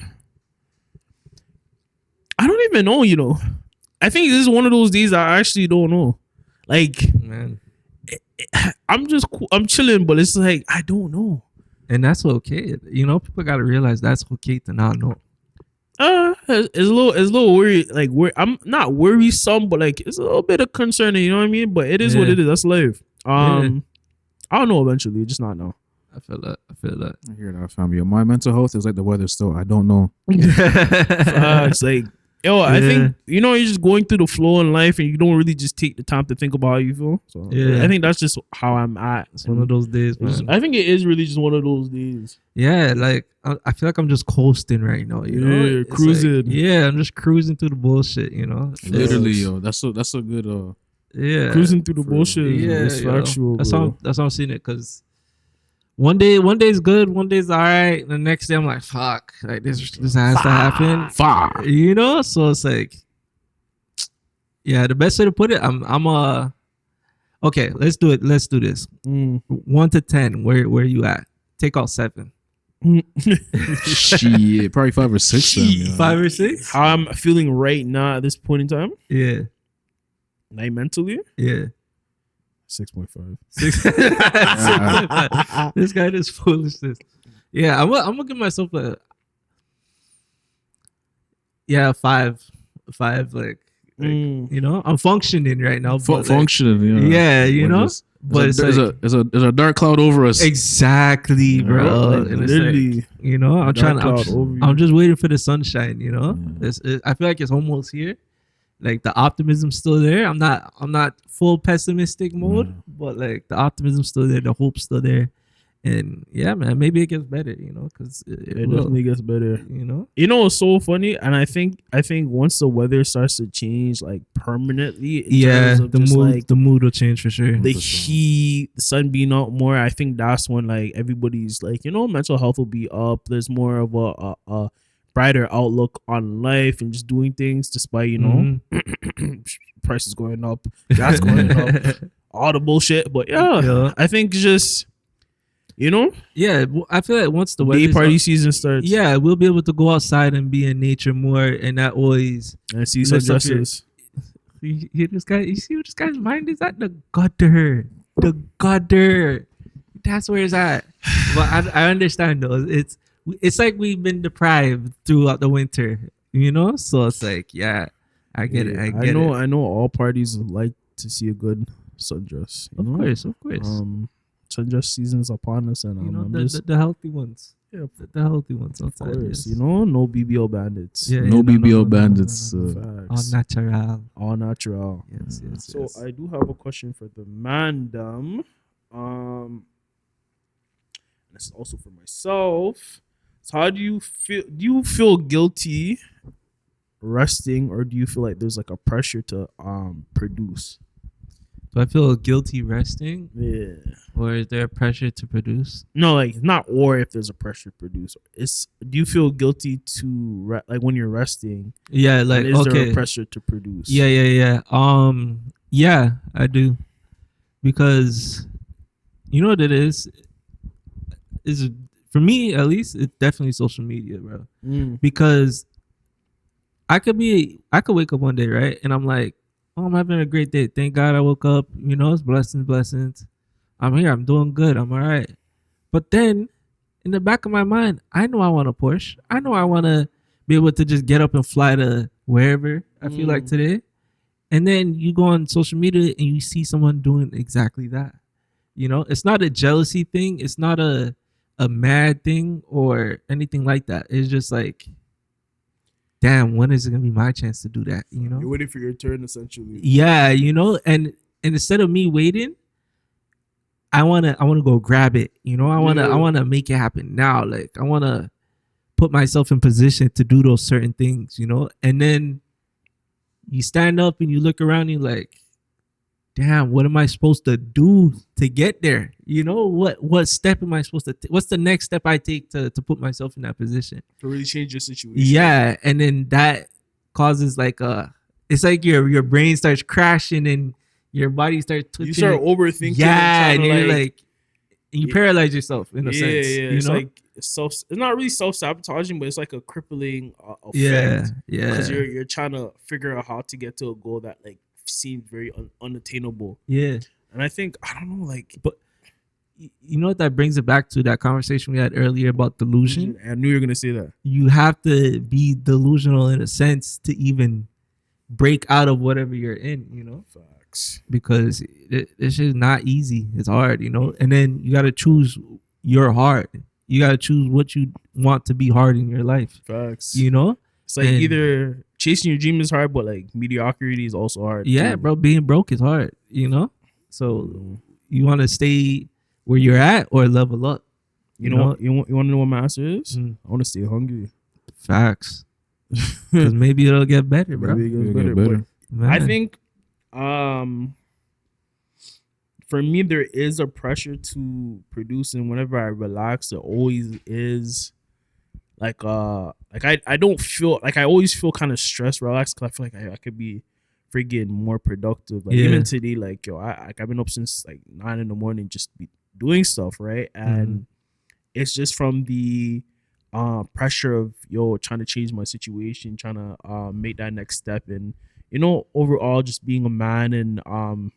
Speaker 1: don't even know. I think this is one of those days I actually don't know. Like,
Speaker 2: man,
Speaker 1: I'm just cool. I'm chilling, but it's like I don't know.
Speaker 2: And that's okay. People gotta realize that's okay to not know.
Speaker 1: It's a little worried. Like, I'm not worrisome, but like it's a little bit of concerning. You know what I mean? But it is what it is. That's life. I'll know eventually. Just not know.
Speaker 2: I feel that.
Speaker 3: I hear that, fam. My mental health is like the weather still. I don't know.
Speaker 1: It's like, I think you're just going through the flow in life, and you don't really just take the time to think about how you feel. So I think that's just how I'm at.
Speaker 2: It's one of those days, man.
Speaker 1: I think it is really just one of those days.
Speaker 2: Yeah, like I feel like I'm just coasting right now.
Speaker 1: Cruising.
Speaker 2: Like, I'm just cruising through the bullshit.
Speaker 3: Literally, yo. That's a good.
Speaker 1: Cruising through the bullshit. It's factual.
Speaker 2: That's how I'm seeing it. Because one day's good, one day's all right. The next day I'm like, fuck, like this has to happen.
Speaker 1: Fuck.
Speaker 2: So it's like, the best way to put it, I'm okay, let's do it. Let's do this. 1 to 10, where you at? Take out 7.
Speaker 3: Shit, probably 5 or 6. Then,
Speaker 2: 5 or 6.
Speaker 1: How I'm feeling right now at this point in time.
Speaker 2: Yeah.
Speaker 1: Like mentally.
Speaker 2: Yeah.
Speaker 1: 6.5.
Speaker 2: 6.5. This guy is foolishness. Yeah, I'm gonna give myself a 5. 5, like I'm functioning right now.
Speaker 3: Functioning,
Speaker 2: But
Speaker 3: there's a dark cloud over us.
Speaker 2: Exactly, bro.
Speaker 1: Literally,
Speaker 2: I'm just waiting for the sunshine. I feel like it's almost here. Like the optimism's still there. I'm not full pessimistic mode, but like the optimism's still there, the hope's still there, and man, maybe it gets better. Because it
Speaker 1: definitely gets better. It's so funny, and I think once the weather starts to change like permanently,
Speaker 2: the mood will change for sure.
Speaker 1: The heat, the sun being out more. I think that's when like everybody's like mental health will be up. There's more of a brighter outlook on life and just doing things despite prices going up, gas going up, all the bullshit. But I think just You know?
Speaker 2: Yeah, I feel like once the
Speaker 1: day party season starts,
Speaker 2: yeah, we'll be able to go outside and be in nature more, and not always
Speaker 1: and see sundresses.
Speaker 2: You hear this guy? You see what this guy's mind is at? The gutter. That's where it's at. But I understand though. It's like we've been deprived throughout the winter, you know. So it's like, yeah, I get it. I
Speaker 1: know all parties like to see a good sundress.
Speaker 2: Of course.
Speaker 1: Sundress season's upon us, and
Speaker 2: you know the healthy ones. Yeah, the healthy ones outside. Of course,
Speaker 1: yes. No BBL bandits.
Speaker 3: Yeah, no BBL bandits.
Speaker 1: All natural.
Speaker 2: Yes.
Speaker 1: So I do have a question for the mandem. This is also for myself. So how do you feel? Do you feel guilty resting, or do you feel like there's like a pressure to produce?
Speaker 2: Do I feel guilty resting?
Speaker 1: Yeah.
Speaker 2: Or is there a pressure to produce?
Speaker 1: No, like not or if there's a pressure to produce. Do you feel guilty to like when you're resting?
Speaker 2: Yeah, like
Speaker 1: is there a pressure to produce?
Speaker 2: Yeah. Yeah, I do. Because you know what it is for me at least, it's definitely social media, bro. Because I could wake up one day, right? And I'm like, oh, I'm having a great day. Thank God I woke up. You know, it's blessings. I'm here. I'm doing good. I'm all right. But then in the back of my mind, I know I want a Porsche. I know I want to be able to just get up and fly to wherever I feel like today. And then you go on social media and you see someone doing exactly that. You know, it's not a jealousy thing. It's not a mad thing or anything like that. It's just like, damn, when is it gonna be my chance to do that? You know,
Speaker 1: you're waiting for your turn, essentially.
Speaker 2: Yeah, you know, and instead of me waiting, I wanna go grab it. You know, I wanna make it happen now. Like I wanna put myself in position to do those certain things. You know, and then you stand up and you look around and you're like, damn, what am I supposed to do to get there? You know, what step am I supposed to what's the next step I take to put myself in that position?
Speaker 1: To really change your situation.
Speaker 2: Yeah. And then that causes like it's like your brain starts crashing and your body starts twitching.
Speaker 1: You start overthinking.
Speaker 2: Yeah, and you're like you paralyze yourself in a sense.
Speaker 1: Yeah.
Speaker 2: You
Speaker 1: it's
Speaker 2: know?
Speaker 1: like it's not really self-sabotaging, but it's like a crippling effect.
Speaker 2: Yeah.
Speaker 1: Because you're trying to figure out how to get to a goal that like seems very unattainable.
Speaker 2: Yeah.
Speaker 1: And I think, I don't know, like,
Speaker 2: but you know what that brings it back to, that conversation we had earlier about delusion?
Speaker 1: I knew you were going to say that.
Speaker 2: You have to be delusional in a sense to even break out of whatever you're in, you know?
Speaker 1: Facts.
Speaker 2: Because it's just not easy. It's hard, you know? And then you got to choose your hard. You got to choose what you want to be hard in your life.
Speaker 1: Facts.
Speaker 2: You know?
Speaker 1: It's like either chasing your dream is hard, but like mediocrity is also hard.
Speaker 2: Yeah, bro. Being broke is hard, you know? So you want to stay where you're at or level up.
Speaker 1: You know? You want to know what my answer is? I want to stay hungry.
Speaker 2: Facts. Because maybe it'll get better, bro.
Speaker 1: Maybe it'll get better. I think for me, there is a pressure to produce, and whenever I relax, there always is I don't feel like, I always feel kind of stressed, relaxed, because I feel like I could be freaking more productive. Like even today, like I've been up since like 9 a.m. just be doing stuff, right? And it's just from the pressure of trying to change my situation, trying to make that next step, and overall just being a man and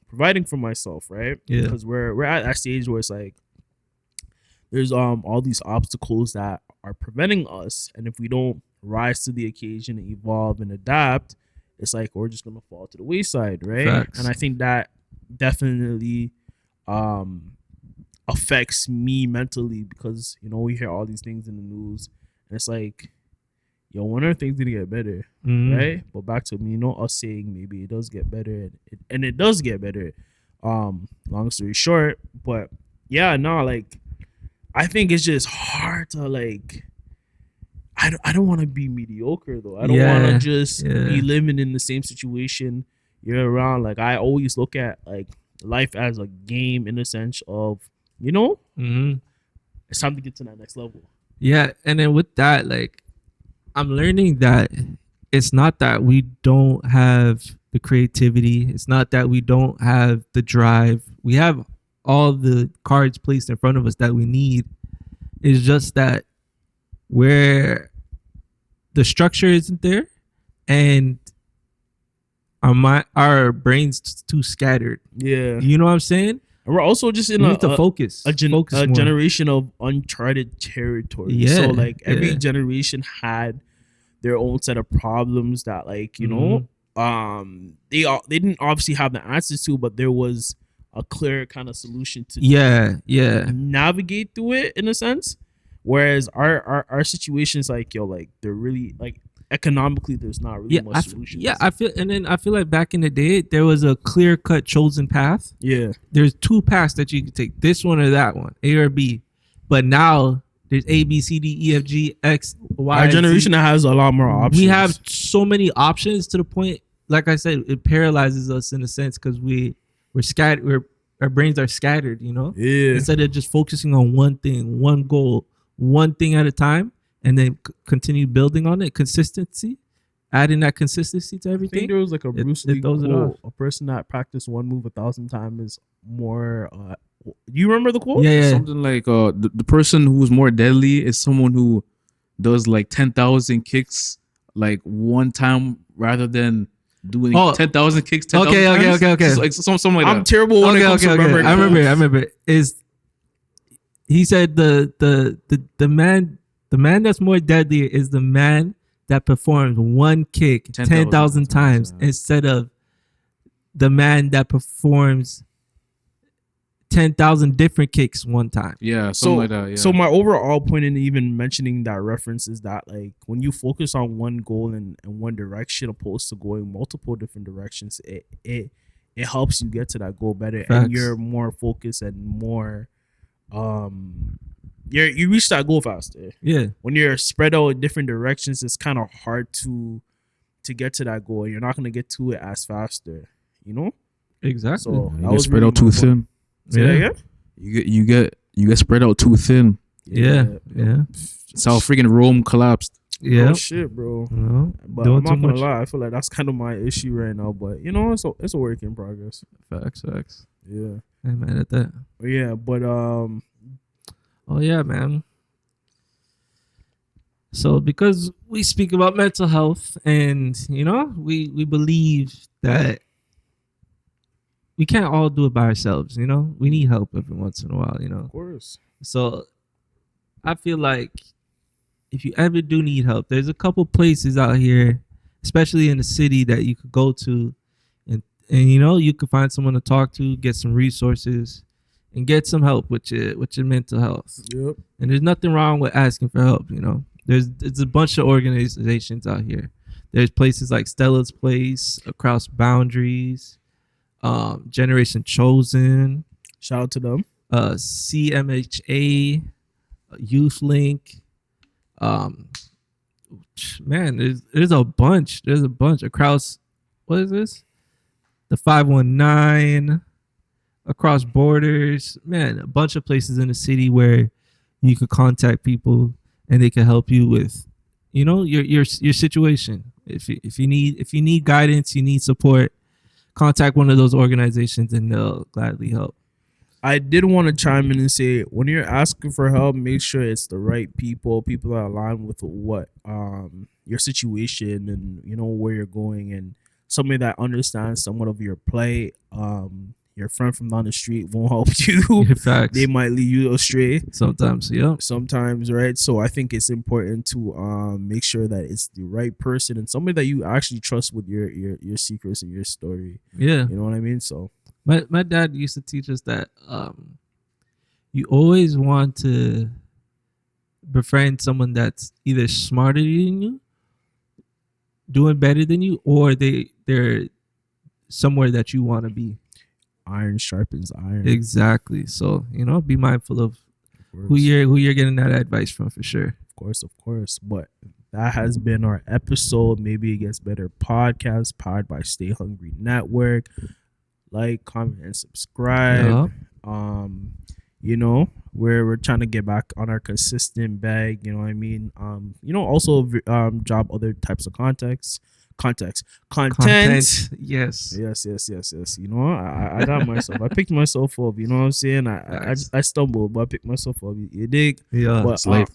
Speaker 1: providing for myself, right? Because we're at that stage where it's like there's all these obstacles that are preventing us, and if we don't rise to the occasion and evolve and adapt, it's like we're just gonna fall to the wayside, right?
Speaker 2: Facts.
Speaker 1: And I think that definitely affects me mentally, because we hear all these things in the news and it's like, when are things gonna get better, right? But back to me, us saying maybe it does get better, and it does get better. Long story short, but like I think it's just hard to like. I don't want to be mediocre though. I don't want to just be living in the same situation year round. Like I always look at like life as a game in the sense of, it's time to get to that next level.
Speaker 2: Yeah, and then with that, like I'm learning that it's not that we don't have the creativity. It's not that we don't have the drive. We have all the cards placed in front of us that we need. It's just that where the structure isn't there, and our brains too scattered.
Speaker 1: Yeah,
Speaker 2: you know what I'm saying.
Speaker 1: And we're also just in
Speaker 2: a focus
Speaker 1: a generation of uncharted territory.
Speaker 2: Yeah,
Speaker 1: so like every generation had their own set of problems that, like, you know, they didn't obviously have the answers to, but there was a clear kind of solution to navigate through it in a sense. Whereas our situations, like, yo, like, they're really like economically there's not really much solutions.
Speaker 2: I feel like back in the day there was a clear cut chosen path.
Speaker 1: Yeah,
Speaker 2: there's two paths that you can take, this one or that one, A or B. But now there's A, B, C, D, E, F, G, X, Y.
Speaker 1: Our generation has a lot more options.
Speaker 2: We have so many options to the point, like I said, it paralyzes us in a sense because we're scattered. Our brains are scattered, you know.
Speaker 1: Yeah.
Speaker 2: Instead of just focusing on one thing, one goal, one thing at a time, and then continue building on it, consistency, adding that consistency to everything.
Speaker 1: I think there was like a Bruce Lee quote, a person that practiced one move 1,000 times is more. You remember the quote?
Speaker 2: Yeah.
Speaker 3: Something like the person who's more deadly is someone who does like 10,000 kicks like one time rather than doing 10,000 kicks 10,000 times.
Speaker 2: Okay.
Speaker 3: So, like something like that.
Speaker 1: I'm terrible when it comes to remembering.
Speaker 2: I remember. He said the man that's more deadly is the man that performs one kick 10,000 times instead of the man that performs 10,000 different kicks one time.
Speaker 3: Yeah, something like that. Yeah.
Speaker 1: So my overall point in even mentioning that reference is that, like, when you focus on one goal in one direction opposed to going multiple different directions, it helps you get to that goal better. Facts. And you're more focused and more you reach that goal faster.
Speaker 2: Yeah.
Speaker 1: When you're spread out in different directions, it's kind of hard to get to that goal. You're not gonna get to it as faster, you know?
Speaker 2: Exactly.
Speaker 1: So
Speaker 3: you get spread out too thin.
Speaker 1: Say that again?
Speaker 3: You get spread out too thin.
Speaker 2: Yeah.
Speaker 3: It's how freaking Rome collapsed.
Speaker 2: Yeah.
Speaker 1: Oh shit, bro.
Speaker 2: No,
Speaker 1: but I'm not gonna lie, I feel like that's kind of my issue right now. But you know, it's a work in progress.
Speaker 2: Facts.
Speaker 1: Yeah.
Speaker 2: I'm mad at that.
Speaker 1: Yeah, but
Speaker 2: oh yeah, man. So because we speak about mental health, and you know, we believe that we can't all do it by ourselves, you know? We need help every once in a while, you know?
Speaker 1: Of course.
Speaker 2: So I feel like if you ever do need help, there's a couple places out here, especially in the city, that you could go to and you know, you could find someone to talk to, get some resources, and get some help with your mental health.
Speaker 1: Yep.
Speaker 2: And there's nothing wrong with asking for help, you know? There's a bunch of organizations out here. There's places like Stella's Place, Across Boundaries, Generation Chosen,
Speaker 1: shout out to them,
Speaker 2: CMHA, Youth Link, man, there's a bunch across, what is this, the 519, Across Borders, man, a bunch of places in the city where you could contact people and they can help you with, you know, your situation. If you need guidance, you need support, contact one of those organizations and they'll gladly help.
Speaker 1: I did want to chime in and say, when you're asking for help, make sure it's the right people that align with what your situation and, you know, where you're going, and somebody that understands somewhat of your plight. Your friend from down the street won't help you.
Speaker 2: Facts.
Speaker 1: They might lead you astray.
Speaker 2: Sometimes, yeah.
Speaker 1: Sometimes, right? So I think it's important to make sure that it's the right person and somebody that you actually trust with your secrets and your story.
Speaker 2: Yeah.
Speaker 1: You know what I mean? So
Speaker 2: my dad used to teach us that you always want to befriend someone that's either smarter than you, doing better than you, or they're somewhere that you want to be.
Speaker 1: Iron sharpens iron.
Speaker 2: Exactly. So, you know, be mindful of who you're getting that advice from, for sure.
Speaker 1: Of course. But that has been our episode. Maybe It Gets Better podcast, powered by Stay Hungry Network. Like, comment, and subscribe.
Speaker 2: Yeah.
Speaker 1: You know, we're trying to get back on our consistent bag. You know what I mean? You know, also drop other types of Content.
Speaker 2: Yes.
Speaker 1: You know, I got myself. I picked myself up. You know what I'm saying? I stumbled, but I picked myself up. You dig?
Speaker 2: Yeah.
Speaker 1: But,
Speaker 3: it's life.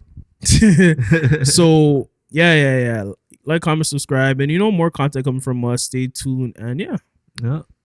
Speaker 1: So yeah. Like, comment, subscribe, and more content coming from us. Stay tuned, and yeah.